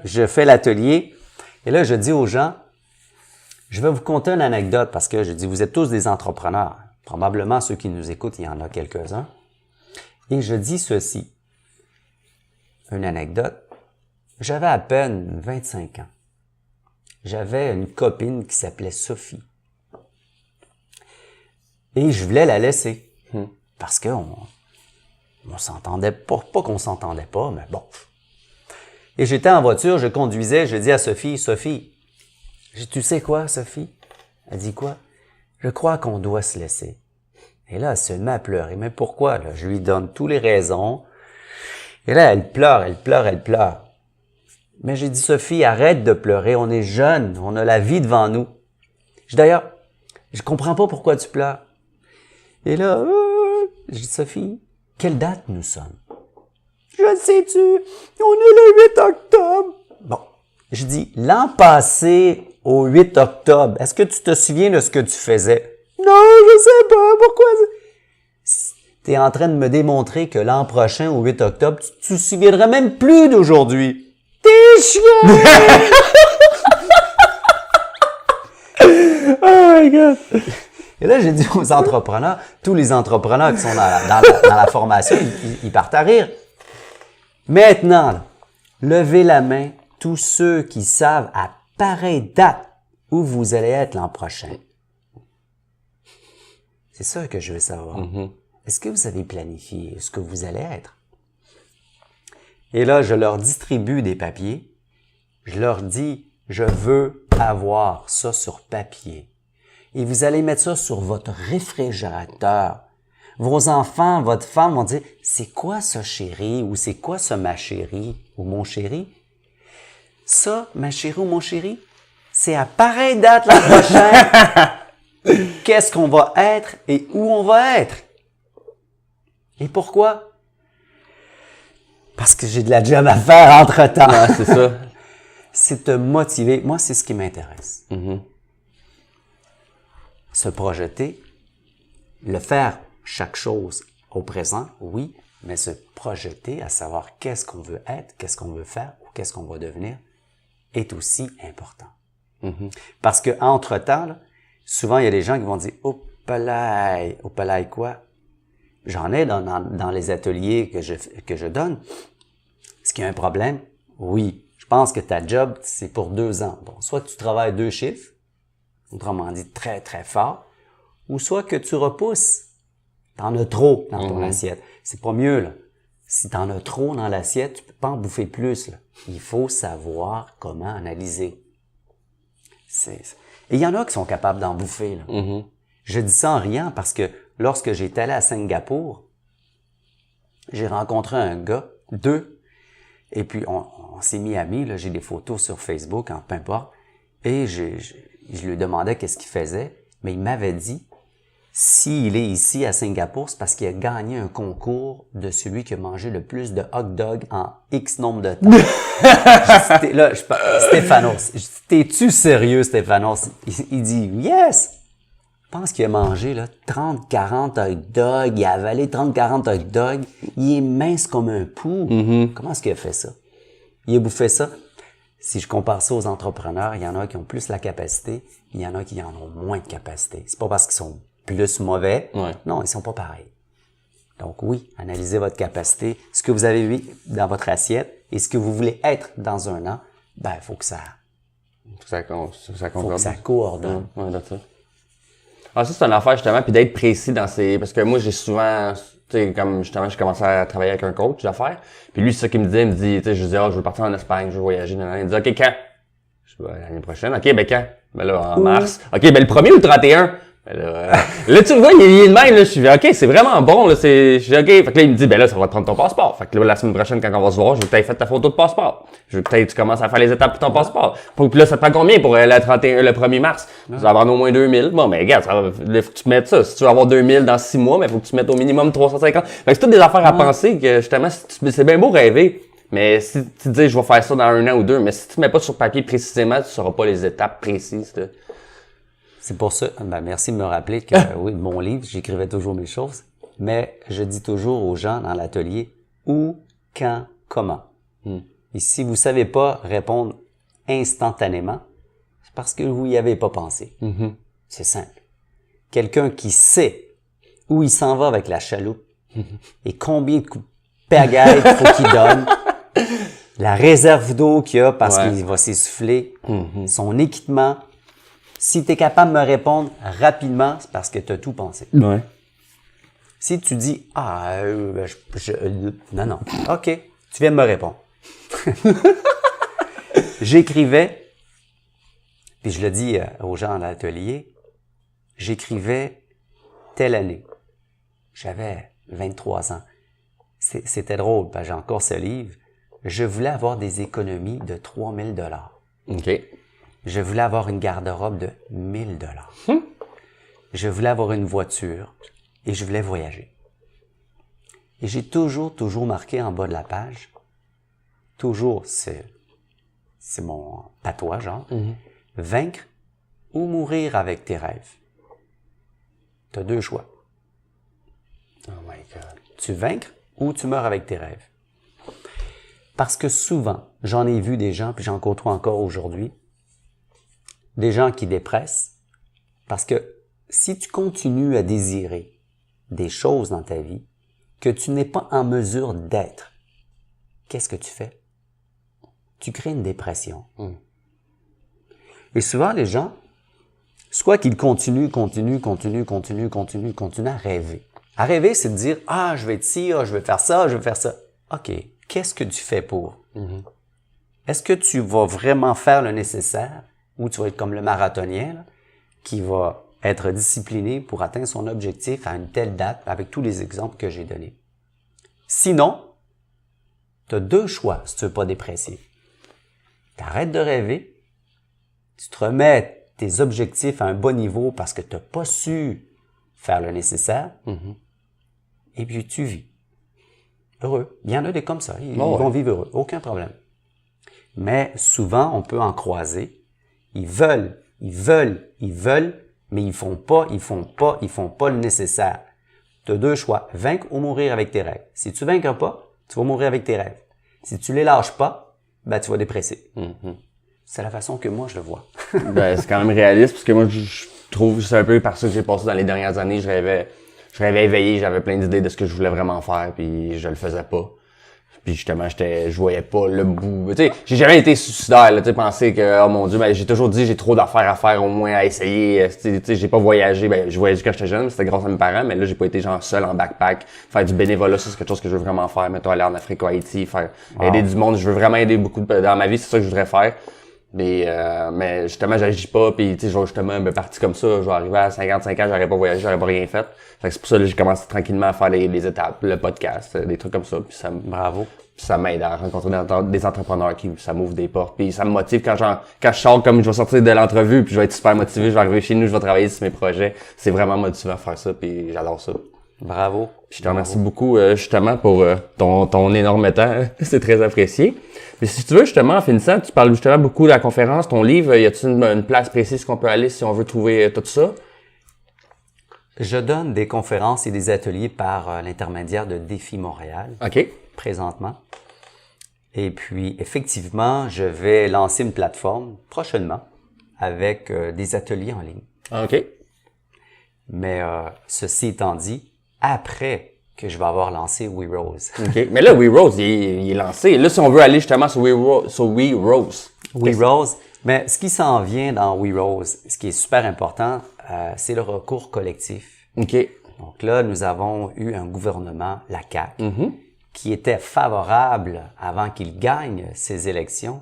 Je fais l'atelier et là, je dis aux gens, je vais vous conter une anecdote parce que je dis, vous êtes tous des entrepreneurs. Probablement, ceux qui nous écoutent, il y en a quelques-uns. Et je dis ceci. Une anecdote. J'avais à peine 25 ans. J'avais une copine qui s'appelait Sophie. Et je voulais la laisser. Parce que on s'entendait pas. Pas qu'on s'entendait pas, mais bon. Et j'étais en voiture, je conduisais, je dis à Sophie, tu sais quoi, Sophie? Elle dit quoi? Je crois qu'on doit se laisser. Et là, elle se met à pleurer. Mais pourquoi? Là? Je lui donne toutes les raisons. Et là, elle pleure. Mais j'ai dit, Sophie, arrête de pleurer. On est jeunes. On a la vie devant nous. D'ailleurs, je comprends pas pourquoi tu pleures. Et là, j'ai dit, Sophie, quelle date nous sommes? Je le sais-tu? On est le 8 octobre. Bon. Je dis, l'an passé, au 8 octobre, est-ce que tu te souviens de ce que tu faisais? Non, je sais pas, pourquoi? T'es en train de me démontrer que l'an prochain, au 8 octobre, tu te souviendras même plus d'aujourd'hui. T'es chiant! Oh my God! Et là, j'ai dit aux entrepreneurs, tous les entrepreneurs qui sont dans la formation, ils partent à rire. Maintenant, là, levez la main, tous ceux qui savent à pareille date où vous allez être l'an prochain. C'est ça que je veux savoir. Est-ce que vous avez planifié ce que vous allez être? Et là, je leur distribue des papiers. Je leur dis, je veux avoir ça sur papier. Et vous allez mettre ça sur votre réfrigérateur. Vos enfants, votre femme vont dire, c'est quoi ça, chérie? Ou c'est quoi ça, ma chérie? Ou mon chéri? Ça, ma chérie ou mon chéri, c'est à pareille date l'an prochain. Qu'est-ce qu'on va être et où on va être? Et pourquoi? Parce que j'ai de la job à faire entre-temps. Ouais, c'est ça. C'est te motiver. Moi, c'est ce qui m'intéresse. Se projeter, le faire chaque chose au présent, oui, mais se projeter à savoir qu'est-ce qu'on veut être, qu'est-ce qu'on veut faire ou qu'est-ce qu'on va devenir est aussi important. Parce que entre-temps, là, souvent, il y a des gens qui vont dire « Oh, palais quoi? » J'en ai dans les ateliers que je donne. Est-ce qu'il y a un problème? Oui. Je pense que ta job, c'est pour 2 ans. Bon, soit tu travailles 2 chiffres, autrement dit très, très fort, ou soit que tu repousses. T'en as trop dans ton assiette. C'est pas mieux, là. Si t'en as trop dans l'assiette, tu peux pas en bouffer plus, là. Il faut savoir comment analyser. Et il y en a qui sont capables d'en bouffer, là. Je dis ça en riant parce que lorsque j'étais allé à Singapour, j'ai rencontré un gars, 2, et puis on s'est mis amis, là, j'ai des photos sur Facebook, peu importe, et je lui demandais qu'est-ce qu'il faisait, mais il m'avait dit, s'il est ici à Singapour, c'est parce qu'il a gagné un concours de celui qui a mangé le plus de hot dogs en X nombre de temps. Stéphanos, t'es-tu sérieux, Stéphanos? Il dit, yes! Je pense qu'il a mangé là 30-40 hot dogs, il a avalé 30-40 hot dogs, il est mince comme un pou. Comment est-ce qu'il a fait ça? Il a bouffé ça. Si je compare ça aux entrepreneurs, il y en a qui ont plus la capacité, il y en a qui en ont moins de capacité. C'est pas parce qu'ils sont plus mauvais. Non, ils sont pas pareils. Donc oui, analysez votre capacité, ce que vous avez vu dans votre assiette et ce que vous voulez être dans un an, il faut que ça coordonne. Ouais, d'accord. Ah, ça, c'est une affaire, justement, puis d'être précis dans ses... Parce que moi, j'ai souvent... Tu sais, comme, justement, j'ai commencé à travailler avec un coach d'affaires. Puis lui, c'est ça qu'il me disait. Il me dit, tu sais, je dis, je veux partir en Espagne, je veux voyager. Il me dit, OK, quand? Je dis, l'année prochaine. OK, ben quand? Ben là, en mars. OK, ben le 1er ou le 31? Ben là, tu vois, il est de même, là. Je suis OK, c'est vraiment bon, là. Je dis, OK. Fait que là, il me dit, ben là, ça va te prendre ton passeport. Fait que là, la semaine prochaine, quand on va se voir, je veux que tu aies fait ta photo de passeport. Je veux que tu commences à faire les étapes pour ton passeport. Puis là, ça te prend combien pour le 1er mars? Tu vas avoir au moins 2000. Bon, mais regarde, il faut que tu mettes ça. Si tu veux avoir 2000 dans 6 mois, mais il faut que tu mettes au minimum 350. Fait que c'est toutes des affaires à penser que, justement, c'est bien beau rêver. Mais si tu te dis, je vais faire ça dans 1 an ou 2, mais si tu mets pas sur papier précisément, tu sauras pas les étapes précises, là. C'est pour ça, merci de me rappeler que, oui, mon livre, j'écrivais toujours mes choses, mais je dis toujours aux gens dans l'atelier, où, quand, comment. Et si vous savez pas répondre instantanément, c'est parce que vous y avez pas pensé. C'est simple. Quelqu'un qui sait où il s'en va avec la chaloupe et combien de coups de pagaille il faut qu'il donne, la réserve d'eau qu'il a parce qu'il va s'essouffler, son équipement. Si tu es capable de me répondre rapidement, c'est parce que tu as tout pensé. Si tu dis, non, OK, tu viens de me répondre. J'écrivais, puis je le dis aux gens à l'atelier, j'écrivais telle année. J'avais 23 ans. C'était drôle, parce que j'ai encore ce livre. Je voulais avoir des économies de 3000 $. OK. Je voulais avoir une garde-robe de 1000 $. Je voulais avoir une voiture et je voulais voyager. Et j'ai toujours marqué en bas de la page, toujours, c'est mon patois, genre, vaincre ou mourir avec tes rêves. Tu as 2 choix. Oh my God. Tu vaincres ou tu meurs avec tes rêves. Parce que souvent, j'en ai vu des gens, puis j'en côtoie encore aujourd'hui, des gens qui dépressent, parce que si tu continues à désirer des choses dans ta vie que tu n'es pas en mesure d'être, qu'est-ce que tu fais? Tu crées une dépression. Et souvent, les gens soit qu'il continue à rêver. À rêver, c'est de dire, je vais être ci, je vais faire ça, je vais faire ça. OK, qu'est-ce que tu fais pour? Est-ce que tu vas vraiment faire le nécessaire ou tu vas être comme le marathonien là, qui va être discipliné pour atteindre son objectif à une telle date avec tous les exemples que j'ai donnés? Sinon, tu as deux choix si tu veux pas dépresser. Tu arrêtes de rêver, tu te remets tes objectifs à un bon niveau parce que tu n'as pas su faire le nécessaire, et puis tu vis. Heureux. Il y en a des comme ça, ils vont vivre heureux, aucun problème. Mais souvent, on peut en croiser. Ils veulent, mais ils font pas le nécessaire. Tu as deux choix, vaincre ou mourir avec tes rêves. Si tu vaincras pas, tu vas mourir avec tes rêves. Si tu les lâches pas, tu vas dépresser. C'est la façon que moi je le vois. C'est quand même réaliste parce que moi je trouve que c'est un peu par ça que j'ai passé dans les dernières années. Je rêvais éveillé, j'avais plein d'idées de ce que je voulais vraiment faire, puis je le faisais pas. Puis justement, je voyais pas le bout. Tu sais, j'ai jamais été suicidaire, là, tu sais, penser que, oh mon Dieu, j'ai toujours dit, j'ai trop d'affaires à faire, au moins à essayer. Tu sais, j'ai pas voyagé. Je voyageais quand j'étais jeune, c'était grâce à mes parents, mais là, j'ai pas été genre seul en backpack. Faire du bénévolat, ça, c'est quelque chose que je veux vraiment faire. Mettons, aller en Afrique ou Haïti, aider du monde. Je veux vraiment aider beaucoup dans ma vie, c'est ça que je voudrais faire. Mais justement, j'agis pas, puis tu sais, je vais justement parti comme ça, je vais arriver à 55 ans, j'aurais pas voyagé, j'aurais pas rien fait. Fait que c'est pour ça que j'ai commencé tranquillement à faire les étapes, le podcast, des trucs comme ça, puis Bravo. Puis ça m'aide à rencontrer des entrepreneurs ça m'ouvre des portes, puis ça me motive quand je sors, comme je vais sortir de l'entrevue, puis je vais être super motivé, je vais arriver chez nous, je vais travailler sur mes projets. C'est vraiment motivant à faire ça, puis j'adore ça. Bravo. Puis je te remercie beaucoup justement pour ton énorme temps, c'est très apprécié. Mais si tu veux justement en finissant, tu parles justement beaucoup de la conférence, ton livre, y a-t-il une place précise qu'on peut aller si on veut trouver tout ça? Je donne des conférences et des ateliers par l'intermédiaire de Défi Montréal. OK. Présentement. Et puis effectivement, je vais lancer une plateforme prochainement avec des ateliers en ligne. OK. Mais ceci étant dit, après que je vais avoir lancé WeRose. OK. Mais là, WeRose, il est lancé. Là, si on veut aller justement sur WeRose. WeRose. Mais ce qui s'en vient dans WeRose, ce qui est super important, c'est le recours collectif. OK. Donc là, nous avons eu un gouvernement, la CAQ, qui était favorable, avant qu'il gagne ses élections,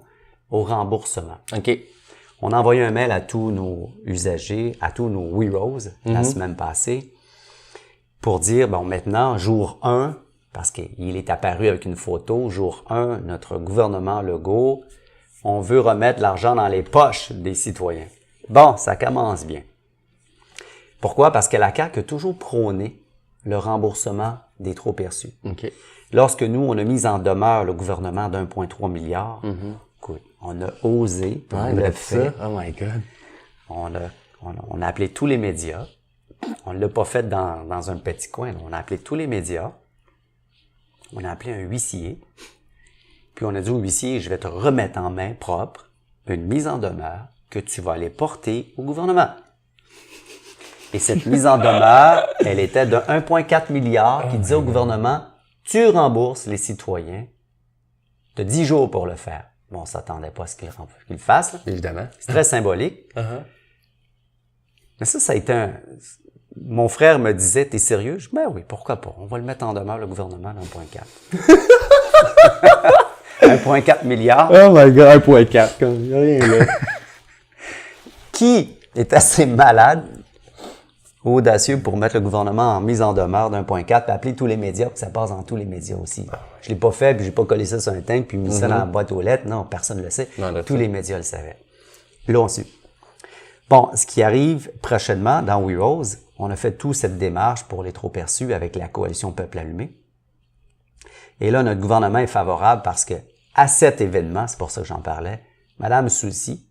au remboursement. OK. On a envoyé un mail à tous nos usagers, à tous nos WeRose, la semaine passée, pour dire, maintenant, jour 1, parce qu'il est apparu avec une photo, jour 1, notre gouvernement Legault, on veut remettre l'argent dans les poches des citoyens. Bon, ça commence bien. Pourquoi? Parce que la CAQ a toujours prôné le remboursement des trop-perçus. OK. Lorsque nous, on a mis en demeure le gouvernement d'1,3 milliard, écoute, on a osé, on l'a fait. Oh my God. On a appelé tous les médias. On ne l'a pas fait dans un petit coin. On a appelé tous les médias. On a appelé un huissier. Puis on a dit au huissier, je vais te remettre en main propre une mise en demeure que tu vas aller porter au gouvernement. Et cette mise en demeure, elle était de 1,4 milliard qui disait au gouvernement, tu rembourses les citoyens. Tu as 10 jours pour le faire. Bon, on s'attendait pas à ce qu'il le fasse. Là. Évidemment. C'est très symbolique. Mais ça a été Mon frère me disait, t'es sérieux? Je dis, ben oui, pourquoi pas? On va le mettre en demeure, le gouvernement, d'1,4. 1,4 milliard. Oh my God, 1,4, comme il y a rien là. Qui est assez malade, audacieux pour mettre le gouvernement en mise en demeure d'1,4 puis appeler tous les médias pour que ça passe dans tous les médias aussi. Je l'ai pas fait, puis j'ai pas collé ça sur un tank puis mis ça dans la boîte aux lettres. Non, personne ne le sait. Tous les médias le savaient. Là, on sait. Bon, ce qui arrive prochainement dans WeRose, on a fait toute cette démarche pour les trop-perçus avec la coalition Peuple allumé. Et là, notre gouvernement est favorable parce que à cet événement, c'est pour ça que j'en parlais, Madame Soucy,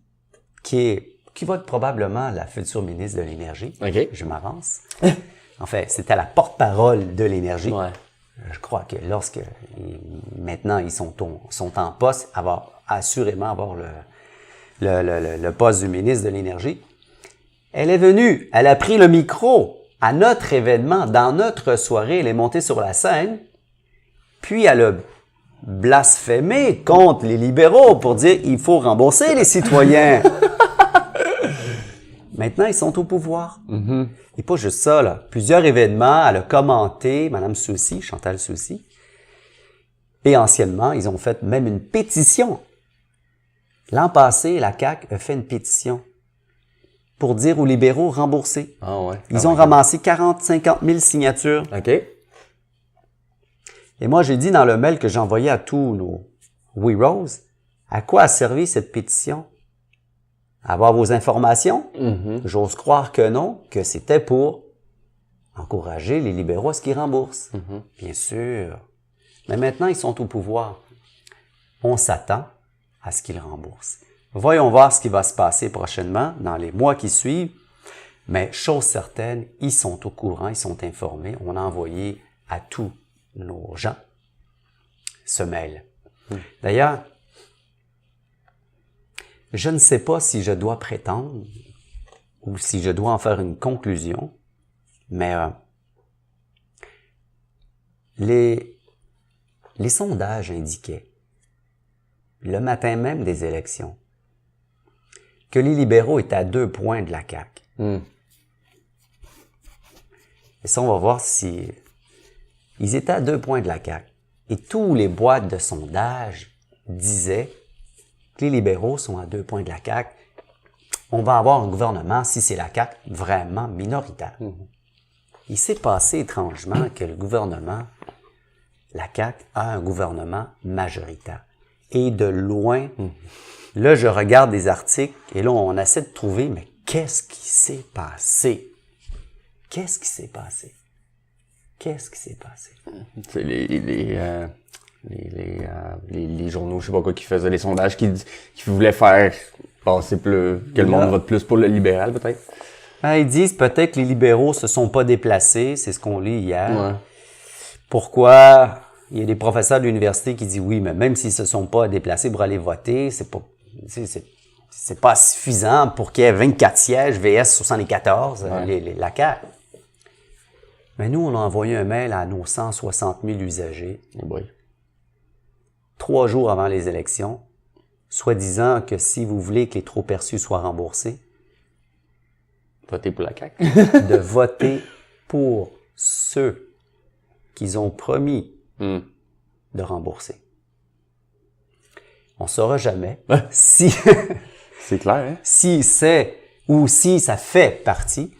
qui va être probablement la future ministre de l'Énergie. OK. Je m'avance. En fait, c'était la porte-parole de l'Énergie. Ouais. Je crois que maintenant ils sont en poste, assurément avoir le poste du ministre de l'Énergie. Elle est venue, elle a pris le micro à notre événement, dans notre soirée, elle est montée sur la scène, puis elle a blasphémé contre les libéraux pour dire il faut rembourser les citoyens. Maintenant, ils sont au pouvoir. Et pas juste ça, là. Plusieurs événements, elle a commenté, Mme Soucy, Chantal Soucy. Et anciennement, ils ont fait même une pétition. L'an passé, la CAQ a fait une pétition pour dire aux libéraux rembourser. Ah ouais. Ils ont ramassé 50 000 signatures. OK. Et moi, j'ai dit dans le mail que j'ai envoyé à tous nos We Rose, à quoi a servi cette pétition? Avoir vos informations? J'ose croire que non, que c'était pour encourager les libéraux à ce qu'ils remboursent. Bien sûr. Mais maintenant, ils sont au pouvoir. On s'attend à ce qu'ils remboursent. Voyons voir ce qui va se passer prochainement, dans les mois qui suivent. Mais chose certaine, ils sont au courant, ils sont informés. On a envoyé à tous nos gens ce mail. D'ailleurs, je ne sais pas si je dois prétendre ou si je dois en faire une conclusion, mais les sondages indiquaient, le matin même des élections, que les libéraux étaient à 2 points de la CAQ. Et ça, on va voir si... Ils étaient à 2 points de la CAQ. Et tous les boîtes de sondage disaient que les libéraux sont à 2 points de la CAQ. On va avoir un gouvernement, si c'est la CAQ, vraiment minoritaire. Il s'est passé étrangement que le gouvernement, la CAQ, a un gouvernement majoritaire. Et de loin, là, je regarde des articles et là, on essaie de trouver, mais qu'est-ce qui s'est passé? Qu'est-ce qui s'est passé? Qu'est-ce qui s'est passé? C'est les journaux, je sais pas quoi, qui faisaient les sondages, qui voulaient faire passer plus, que le monde vote plus pour le libéral, peut-être. Ils disent peut-être que les libéraux se sont pas déplacés, c'est ce qu'on lit hier. Ouais. Pourquoi? Il y a des professeurs de l'université qui disent oui, mais même s'ils se sont pas déplacés pour aller voter, c'est pas suffisant pour qu'il y ait 24 sièges VS 74, la CAQ. Mais nous, on a envoyé un mail à nos 160 000 usagers. Oh boy. 3 jours avant les élections, soi-disant que si vous voulez que les trop-perçus soient remboursés, Votez pour la CAQ. de voter pour ceux qu'ils ont promis de rembourser. On ne saura jamais si, C'est clair, hein? si c'est ou si ça fait partie,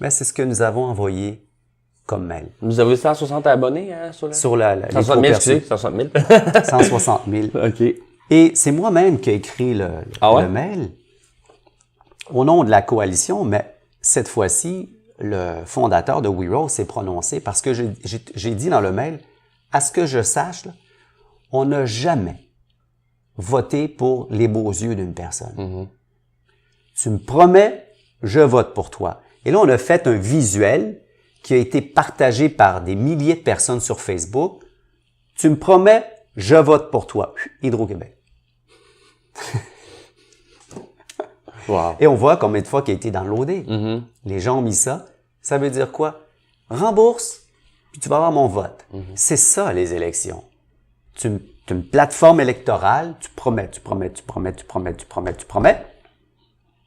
mais c'est ce que nous avons envoyé comme mail. Vous avez 160 abonnés hein, sur la... Sur les 160 000, trop-perçus. excusez, 160 000. 160 000. OK. Et c'est moi-même qui ai écrit le mail au nom de la coalition, mais cette fois-ci, le fondateur de We Rose s'est prononcé parce que j'ai dit dans le mail, à ce que je sache, là, on n'a jamais voté pour les beaux yeux d'une personne. Tu me promets, je vote pour toi. Et là, on a fait un visuel qui a été partagé par des milliers de personnes sur Facebook. Tu me promets, je vote pour toi. Hydro-Québec. Wow. Et on voit combien de fois qu'il a été downloadé. Les gens ont mis ça. Ça veut dire quoi? Rembourse, puis tu vas avoir mon vote. C'est ça, les élections. Tu une plateforme électorale, tu promets,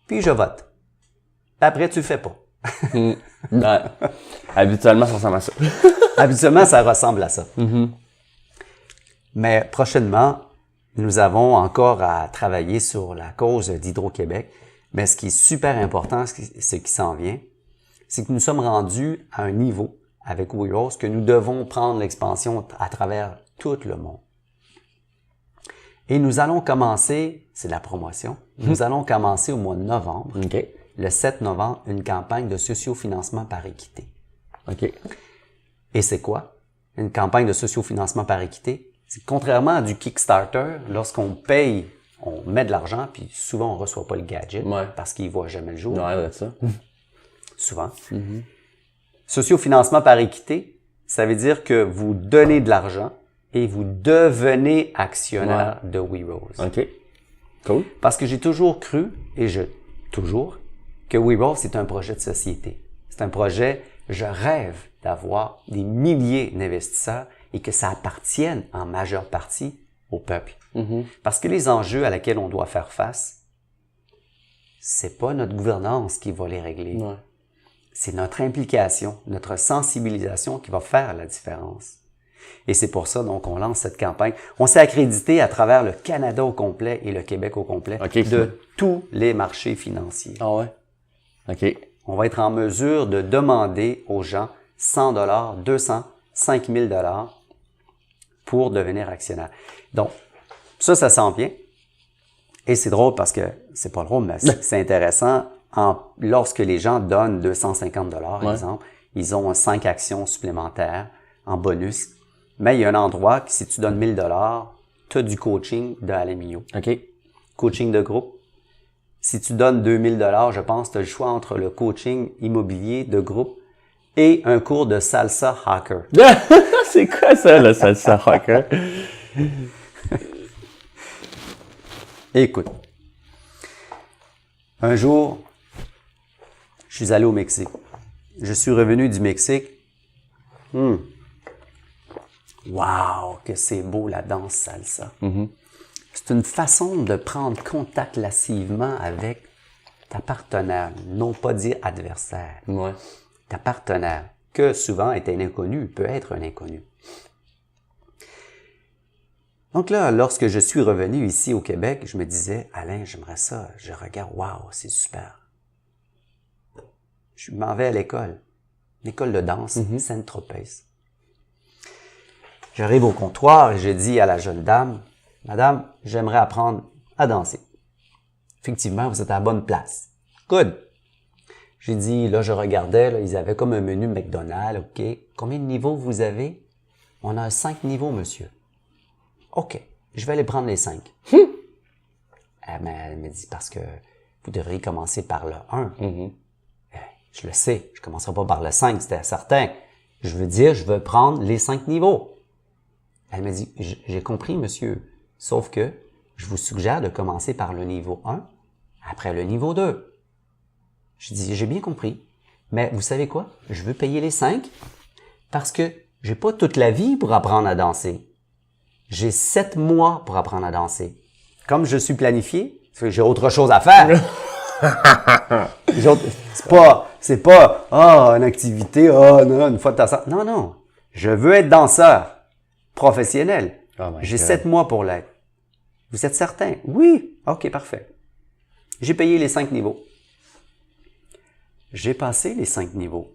puis je vote. Après, tu le fais pas. Ouais. Habituellement, ça ressemble à ça. Habituellement, ça ressemble à ça. Mais prochainement, nous avons encore à travailler sur la cause d'Hydro-Québec. Mais ce qui est super important, ce qui s'en vient, c'est que nous sommes rendus à un niveau avec We Rose que nous devons prendre l'expansion à travers tout le monde. Et nous allons commencer, c'est la promotion, nous allons commencer au mois de novembre, le 7 novembre, une campagne de sociofinancement par équité. OK. Et c'est quoi? Une campagne de sociofinancement par équité? C'est contrairement à du Kickstarter, lorsqu'on paye, on met de l'argent, puis souvent on reçoit pas le gadget parce qu'il voit jamais le jour. Ouais, c'est ça. Souvent. Sociofinancement par équité, ça veut dire que vous donnez de l'argent et vous devenez actionnaire de We Rose. OK. Cool. Parce que j'ai toujours cru, que We Rose, c'est un projet de société. C'est un projet, je rêve d'avoir des milliers d'investisseurs et que ça appartienne en majeure partie au peuple. Parce que les enjeux à laquelle on doit faire face, c'est pas notre gouvernance qui va les régler. Ouais. C'est notre implication, notre sensibilisation qui va faire la différence. Et c'est pour ça, donc, on lance cette campagne. On s'est accrédité à travers le Canada au complet et le Québec au complet de tous les marchés financiers. Ah ouais? OK. On va être en mesure de demander aux gens 100 $, 200, 5 000 $ pour devenir actionnaire. Donc, ça s'en vient. Et c'est drôle parce que, c'est pas drôle, mais c'est intéressant. Lorsque les gens donnent 250 $, par exemple, ils ont 5 actions supplémentaires en bonus. Mais il y a un endroit que si tu donnes 1000 $, tu as du coaching de Alain Mignot. OK. Coaching de groupe. Si tu donnes 2000 $, je pense que tu as le choix entre le coaching immobilier de groupe et un cours de salsa hacker. C'est quoi ça, le salsa hacker? Écoute, un jour, je suis allé au Mexique. Je suis revenu du Mexique. Wow, que c'est beau la danse salsa. C'est une façon de prendre contact lascivement avec ta partenaire, non pas dire adversaire. Ouais. Ta partenaire, que souvent est un inconnu, peut être un inconnu. Donc là, lorsque je suis revenu ici au Québec, je me disais, Alain, j'aimerais ça. Je regarde, wow, c'est super. Je m'en vais à l'école. L'école de danse, Saint-Tropez. J'arrive au comptoir et je dis à la jeune dame, Madame, j'aimerais apprendre à danser. Effectivement, vous êtes à la bonne place. Good. J'ai dit, là, je regardais, là, ils avaient comme un menu McDonald's, OK. Combien de niveaux vous avez? On a 5 niveaux, monsieur. OK, je vais aller prendre les 5. Elle me dit, parce que vous devriez commencer par le 1. Je le sais, je ne commencerai pas par le 5, c'était certain. Je veux dire, je veux prendre les 5 niveaux. Elle me dit, j'ai compris, monsieur, sauf que je vous suggère de commencer par le niveau 1, après le niveau 2. Je dis, j'ai bien compris, mais vous savez quoi? Je veux payer les 5 parce que j'ai pas toute la vie pour apprendre à danser. J'ai 7 mois pour apprendre à danser. Comme je suis planifié, j'ai autre chose à faire. C'est pas, une activité, non, une fois de temps. Non. Je veux être danseur professionnel. J'ai 7 mois pour l'être. Vous êtes certain? Oui. OK, parfait. J'ai payé les 5 niveaux. J'ai passé les 5 niveaux.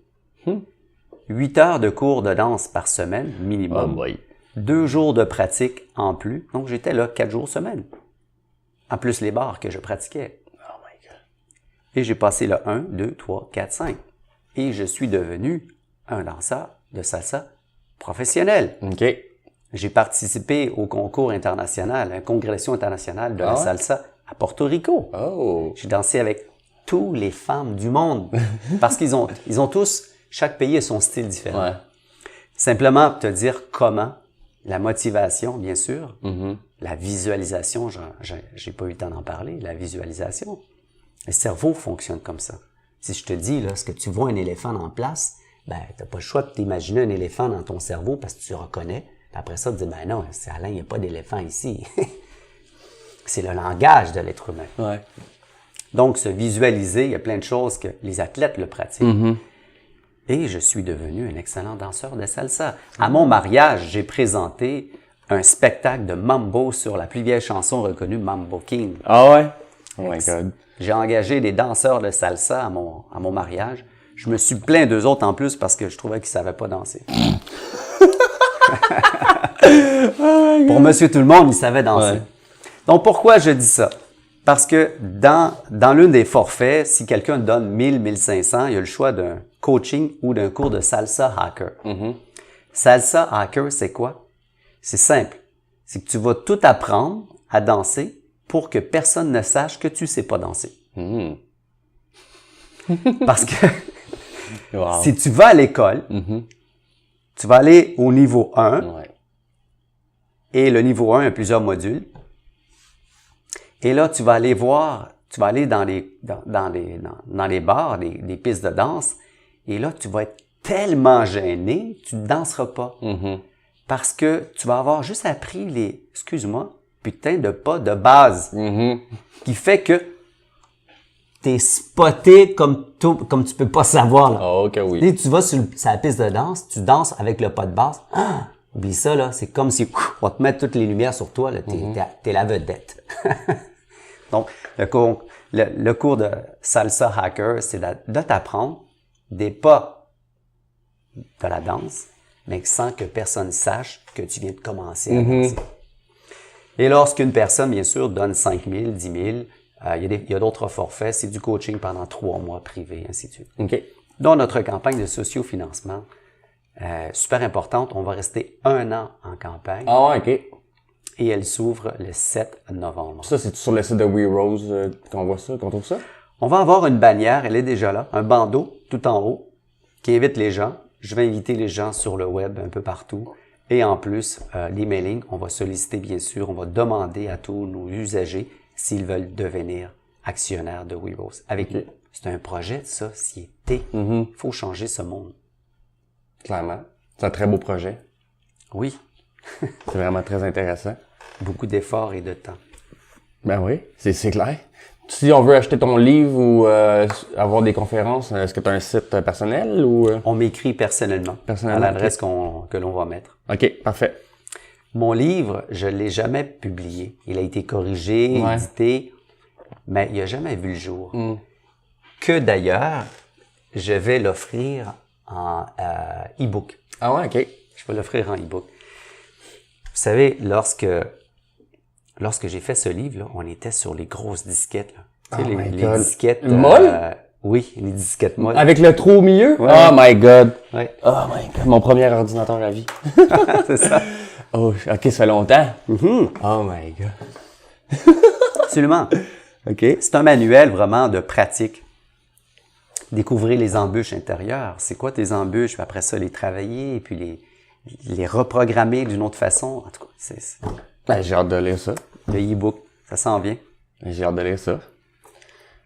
8 heures de cours de danse par semaine, minimum. 2 jours de pratique en plus. Donc, j'étais là 4 jours semaine. En plus, les bars que je pratiquais. Oh my God. Et j'ai passé le 1, 2, 3, 4, 5. Et je suis devenu un danseur de salsa professionnel. OK. J'ai participé au concours international, à la congrégation internationale de la salsa à Porto Rico. Oh. J'ai dansé avec toutes les femmes du monde. Parce qu'ils ont tous, chaque pays a son style différent. Ouais. Simplement te dire comment, la motivation, bien sûr, la visualisation, j'ai pas eu le temps d'en parler, la visualisation. Le cerveau fonctionne comme ça. Si je te dis, là, ce que tu vois un éléphant en place, t'as pas le choix de t'imaginer un éléphant dans ton cerveau parce que tu reconnais. Puis après ça, tu dis, non, c'est Alain, il n'y a pas d'éléphant ici. C'est le langage de l'être humain. Ouais. Donc, se visualiser, il y a plein de choses que les athlètes le pratiquent. Et je suis devenu un excellent danseur de salsa. À mon mariage, j'ai présenté un spectacle de mambo sur la plus vieille chanson reconnue, Mambo King. Ah ouais? Oh my God. J'ai engagé des danseurs de salsa à mon mariage. Je me suis plaint d'eux autres en plus parce que je trouvais qu'ils ne savaient pas danser. Pour Monsieur Tout-le-Monde, ils savaient danser. Ouais. Donc, pourquoi je dis ça? Parce que dans l'une des forfaits, si quelqu'un donne 1000, 1500, il y a le choix d'un coaching ou d'un cours de salsa hacker. Salsa hacker, c'est quoi? C'est simple. C'est que tu vas tout apprendre à danser pour que personne ne sache que tu sais pas danser. Parce que si tu vas à l'école, tu vas aller au niveau 1, et le niveau 1 a plusieurs modules. Et là, tu vas aller dans les bars, des pistes de danse, et là, tu vas être tellement gêné, tu ne danseras pas. Parce que tu vas avoir juste appris putain de pas de base, qui fait que t'es spoté comme tu peux pas savoir, là. Oh, ok, oui. Et tu vas sur la piste de danse, tu danses avec le pas de basse. Ah! Oublie ça, là. C'est comme si on te met toutes les lumières sur toi, là. T'es la vedette. Donc, le cours de salsa hacker, c'est de t'apprendre des pas de la danse, mais sans que personne sache que tu viens de commencer à danser. Et lorsqu'une personne, bien sûr, donne 5 000, 10 000, il y a d'autres forfaits, c'est du coaching pendant 3 mois privé, ainsi de suite. OK. Dans notre campagne de sociofinancement, super importante, on va rester 1 an en campagne. Ah ouais, OK. Et elle s'ouvre le 7 novembre. Ça, c'est sur le site de We Rose qu'on voit ça, qu'on trouve ça? On va avoir une bannière, elle est déjà là, un bandeau tout en haut qui invite les gens. Je vais inviter les gens sur le web un peu partout. Et en plus, l'emailing, on va solliciter bien sûr, on va demander à tous nos usagers s'ils veulent devenir actionnaires de We Rose avec nous. C'est un projet de société. Il faut changer ce monde. Clairement. C'est un très beau projet. Oui. C'est vraiment très intéressant. Beaucoup d'efforts et de temps. Ben oui, c'est clair. Si on veut acheter ton livre ou avoir des conférences, est-ce que tu as un site personnel ou... On m'écrit personnellement à l'adresse que l'on va mettre. OK, parfait. Mon livre, je l'ai jamais publié. Il a été corrigé, édité, mais il n'a jamais vu le jour. Que d'ailleurs, je vais l'offrir en e-book. Ah ouais, OK. Je vais l'offrir en e-book. Vous savez, lorsque j'ai fait ce livre, là, on était sur les grosses disquettes. Là. Tu sais, les disquettes... molles? Oui, les disquettes molles. Avec le trou au milieu? Ouais. Oh my God! Ouais. Oh my God! Mon premier ordinateur à vie. C'est ça. Oh, OK, ça fait longtemps. Oh my God! Absolument. OK. C'est un manuel vraiment de pratique. Découvrir les embûches intérieures. C'est quoi tes embûches? Puis après ça, les travailler et puis les reprogrammer d'une autre façon. En tout cas, c'est Ben, j'ai hâte de lire ça. le e-book. Ça s'en vient. J'ai hâte de lire ça.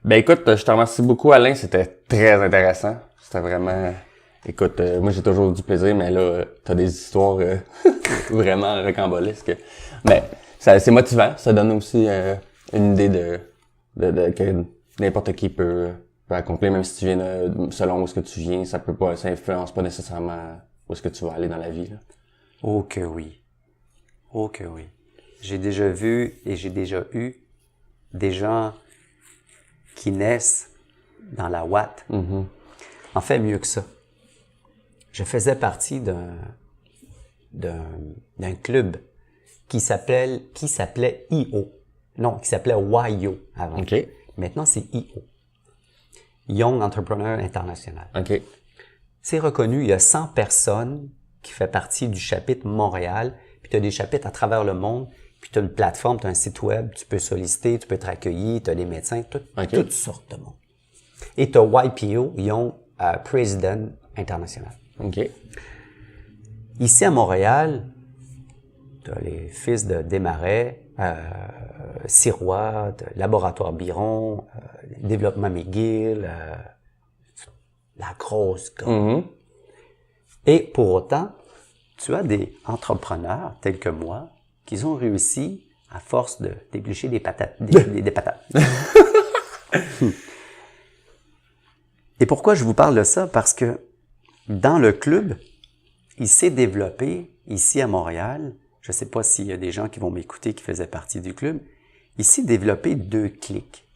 Ben écoute, je te remercie beaucoup Alain, c'était très intéressant. C'était vraiment... Écoute, moi j'ai toujours du plaisir, mais là, t'as des histoires vraiment rocambolesques. Mais c'est motivant, ça donne aussi une idée de que n'importe qui peut accomplir, même si tu viens selon où est-ce que tu viens, ça influence pas nécessairement où est-ce que tu vas aller dans la vie. Là. Oh que oui. Oh que oui. J'ai déjà vu et j'ai déjà eu des gens qui naissent dans la ouate. En fait, mieux que ça. Je faisais partie d'un club qui s'appelait IO. Non, qui s'appelait YO avant. OK. Maintenant, c'est IO. Young Entrepreneur International. OK. C'est reconnu, il y a 100 personnes qui font partie du chapitre Montréal, puis tu as des chapitres à travers le monde, puis tu as une plateforme, tu as un site web, tu peux solliciter, tu peux être accueilli, tu as des médecins, toutes sortes de monde. Et tu as YPO, Young President International. OK. Ici à Montréal, tu as les fils de Desmarais, Sirois, Laboratoire Biron, Développement McGill, la grosse gomme. Et pour autant, tu as des entrepreneurs tels que moi qui ont réussi à force de d'éplucher des patates, des patates. Et pourquoi je vous parle de ça? Parce que dans le club, il s'est développé ici à Montréal. Je ne sais pas s'il y a des gens qui vont m'écouter qui faisaient partie du club. Il s'est développé 2 cliques.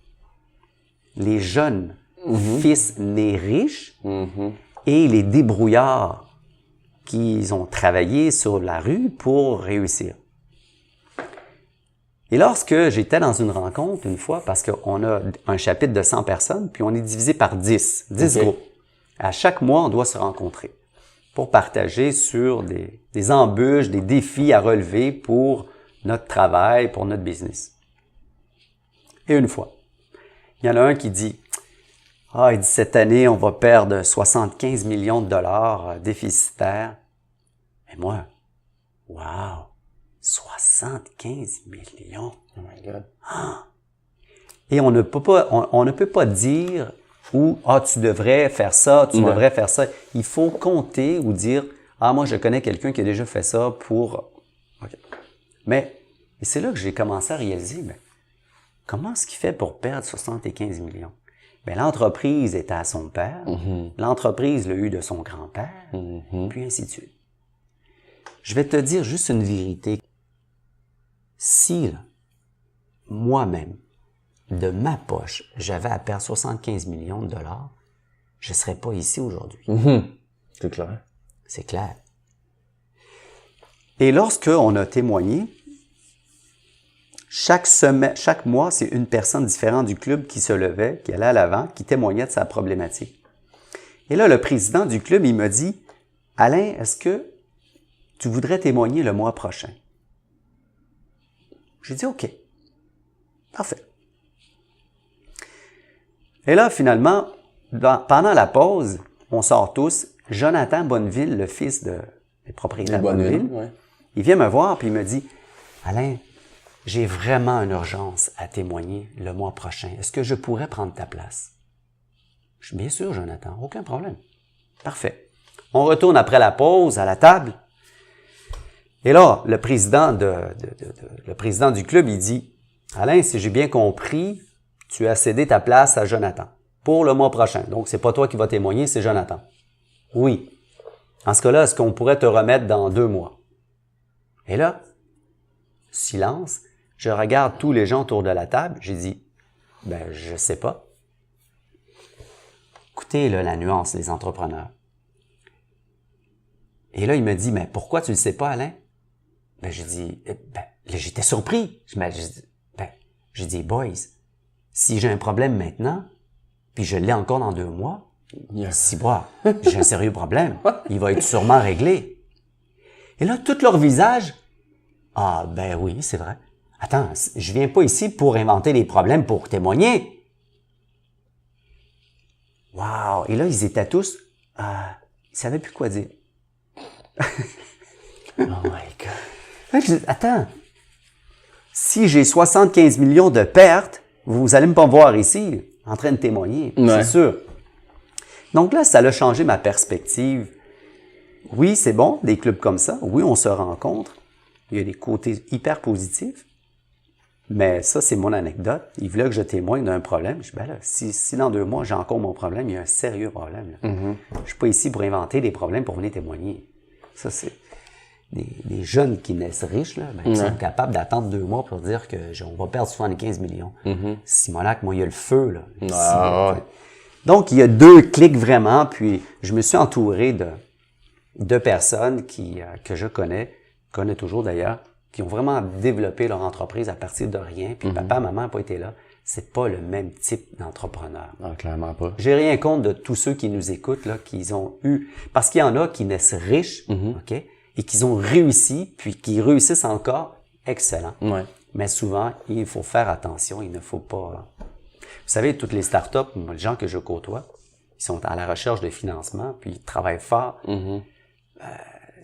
Les jeunes fils nés riches et les débrouillards qui ont travaillé sur la rue pour réussir. Et lorsque j'étais dans une rencontre une fois, parce qu'on a un chapitre de 100 personnes, puis on est divisé par 10 groupes. À chaque mois, on doit se rencontrer pour partager sur des embûches, des défis à relever pour notre travail, pour notre business. Et une fois, il y en a un qui dit « Ah, il dit, cette année, on va perdre 75 millions de dollars déficitaires. » Et moi, « Wow! 75 millions! » Oh my God. Ah! Et on ne peut pas dire ou « Ah, tu devrais faire ça, tu devrais faire ça. » Il faut compter ou dire « Ah, moi, je connais quelqu'un qui a déjà fait ça pour... » Okay. Mais c'est là que j'ai commencé à réaliser, mais comment est-ce qu'il fait pour perdre 75 millions? Mais l'entreprise était à son père, l'entreprise l'a eu de son grand-père, puis ainsi de suite. Je vais te dire juste une vérité. Si, là, moi-même, de ma poche, j'avais à perdre 75 millions de dollars, je ne serais pas ici aujourd'hui. C'est clair. C'est clair. Et lorsqu'on a témoigné, chaque mois, c'est une personne différente du club qui se levait, qui allait à l'avant, qui témoignait de sa problématique. Et là, le président du club, il m'a dit, « Alain, est-ce que tu voudrais témoigner le mois prochain? » J'ai dit, « OK. Parfait. » Et là, finalement, pendant la pause, on sort tous. Jonathan Bonneville, le fils des propriétaires Bonneville, il vient me voir et il me dit, « Alain, j'ai vraiment une urgence à témoigner le mois prochain. Est-ce que je pourrais prendre ta place? » Je dis, « Bien sûr, Jonathan, aucun problème. » Parfait. On retourne après la pause à la table. Et là, le président du club, il dit, « Alain, si j'ai bien compris, tu as cédé ta place à Jonathan pour le mois prochain. Donc, c'est pas toi qui vas témoigner, c'est Jonathan. » « Oui. En ce cas-là, est-ce qu'on pourrait te remettre dans 2 mois? » Et là, silence. Je regarde tous les gens autour de la table. J'ai dit, « Ben, je sais pas. » Écoutez, là, la nuance des entrepreneurs. Et là, il me dit, « Mais pourquoi tu le sais pas, Alain? » Ben, j'ai dit, j'étais surpris. J'ai dit, « Boys, si j'ai un problème maintenant, puis je l'ai encore dans 2 mois, si j'ai un sérieux problème, il va être sûrement réglé. » Et là, tout leur visage, « Ah, ben oui, c'est vrai. Attends, je viens pas ici pour inventer des problèmes pour témoigner. » Wow! Et là, ils étaient tous, ils savaient plus quoi dire. Oh my God! Je dis, attends, si j'ai 75 millions de pertes, vous allez me pas me voir ici, en train de témoigner, c'est sûr. Donc là, ça a changé ma perspective. Oui, c'est bon, des clubs comme ça. Oui, on se rencontre. Il y a des côtés hyper positifs. Mais ça, c'est mon anecdote. Il voulait que je témoigne d'un problème. Je dis, ben là, si dans 2 mois, j'ai encore mon problème, il y a un sérieux problème. Je suis pas ici pour inventer des problèmes pour venir témoigner. Ça, c'est des jeunes qui naissent riches, là, qui sont capables d'attendre 2 mois pour dire que on va perdre 75 millions. Simonac, moi, il y a le feu, là. Donc, il y a 2 clics vraiment, puis je me suis entouré de personnes que je connais toujours d'ailleurs, qui ont vraiment développé leur entreprise à partir de rien, puis papa, maman n'ont pas été là. C'est pas le même type d'entrepreneur. Non, clairement pas. J'ai rien contre de tous ceux qui nous écoutent, là, qu'ils ont eu, parce qu'il y en a qui naissent riches, OK, et qu'ils ont réussi, puis qui réussissent encore, excellent. Ouais. Mais souvent, il faut faire attention, il ne faut pas... Vous savez, toutes les startups, les gens que je côtoie, ils sont à la recherche de financement, puis ils travaillent fort.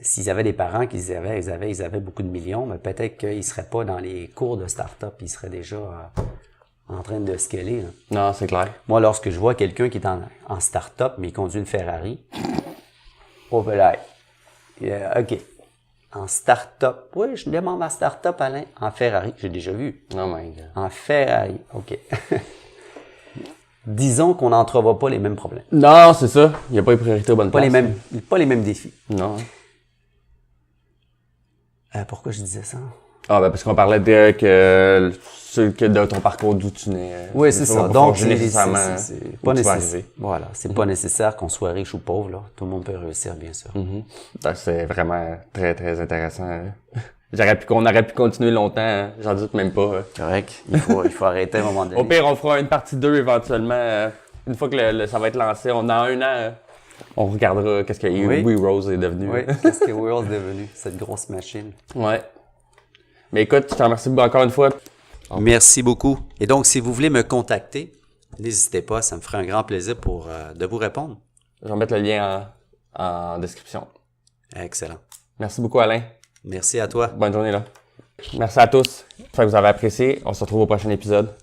S'ils avaient des parents ils avaient beaucoup de millions, mais peut-être qu'ils seraient pas dans les cours de start-up, ils seraient déjà en train de scaler. Là. Non, c'est clair. Moi, lorsque je vois quelqu'un qui est en start-up, mais il conduit une Ferrari, oh ben OK. En start-up, oui, je demande ma start-up, Alain, en Ferrari, j'ai déjà vu. Oh my God. En Ferrari, OK. Disons qu'on n'entrevoit pas les mêmes problèmes. Non, c'est ça. Il n'y a pas les priorités aux bonnes places. Pas les mêmes défis. Non. Pourquoi je disais ça? Ah, ben, parce qu'on parlait de ton parcours d'où tu nais. Oui, c'est ça. Donc, c'est pas nécessaire. Voilà. C'est pas nécessaire qu'on soit riche ou pauvre, là. Tout le monde peut réussir, bien sûr. C'est vraiment très, très intéressant. On aurait pu continuer longtemps, j'en doute même pas. Correct. Il faut arrêter à un moment donné. Au pire, on fera une partie 2 éventuellement. Une fois que ça va être lancé, dans 1 an, on regardera qu'est-ce que We Rose est devenu. Oui, qu'est-ce que We Rose est devenu, cette grosse machine. Ouais. Mais écoute, je te remercie encore une fois. Merci beaucoup. Et donc, si vous voulez me contacter, n'hésitez pas, ça me ferait un grand plaisir de vous répondre. Je vais mettre le lien en description. Excellent. Merci beaucoup, Alain. Merci à toi. Bonne journée, là. Merci à tous. J'espère que vous avez apprécié. On se retrouve au prochain épisode.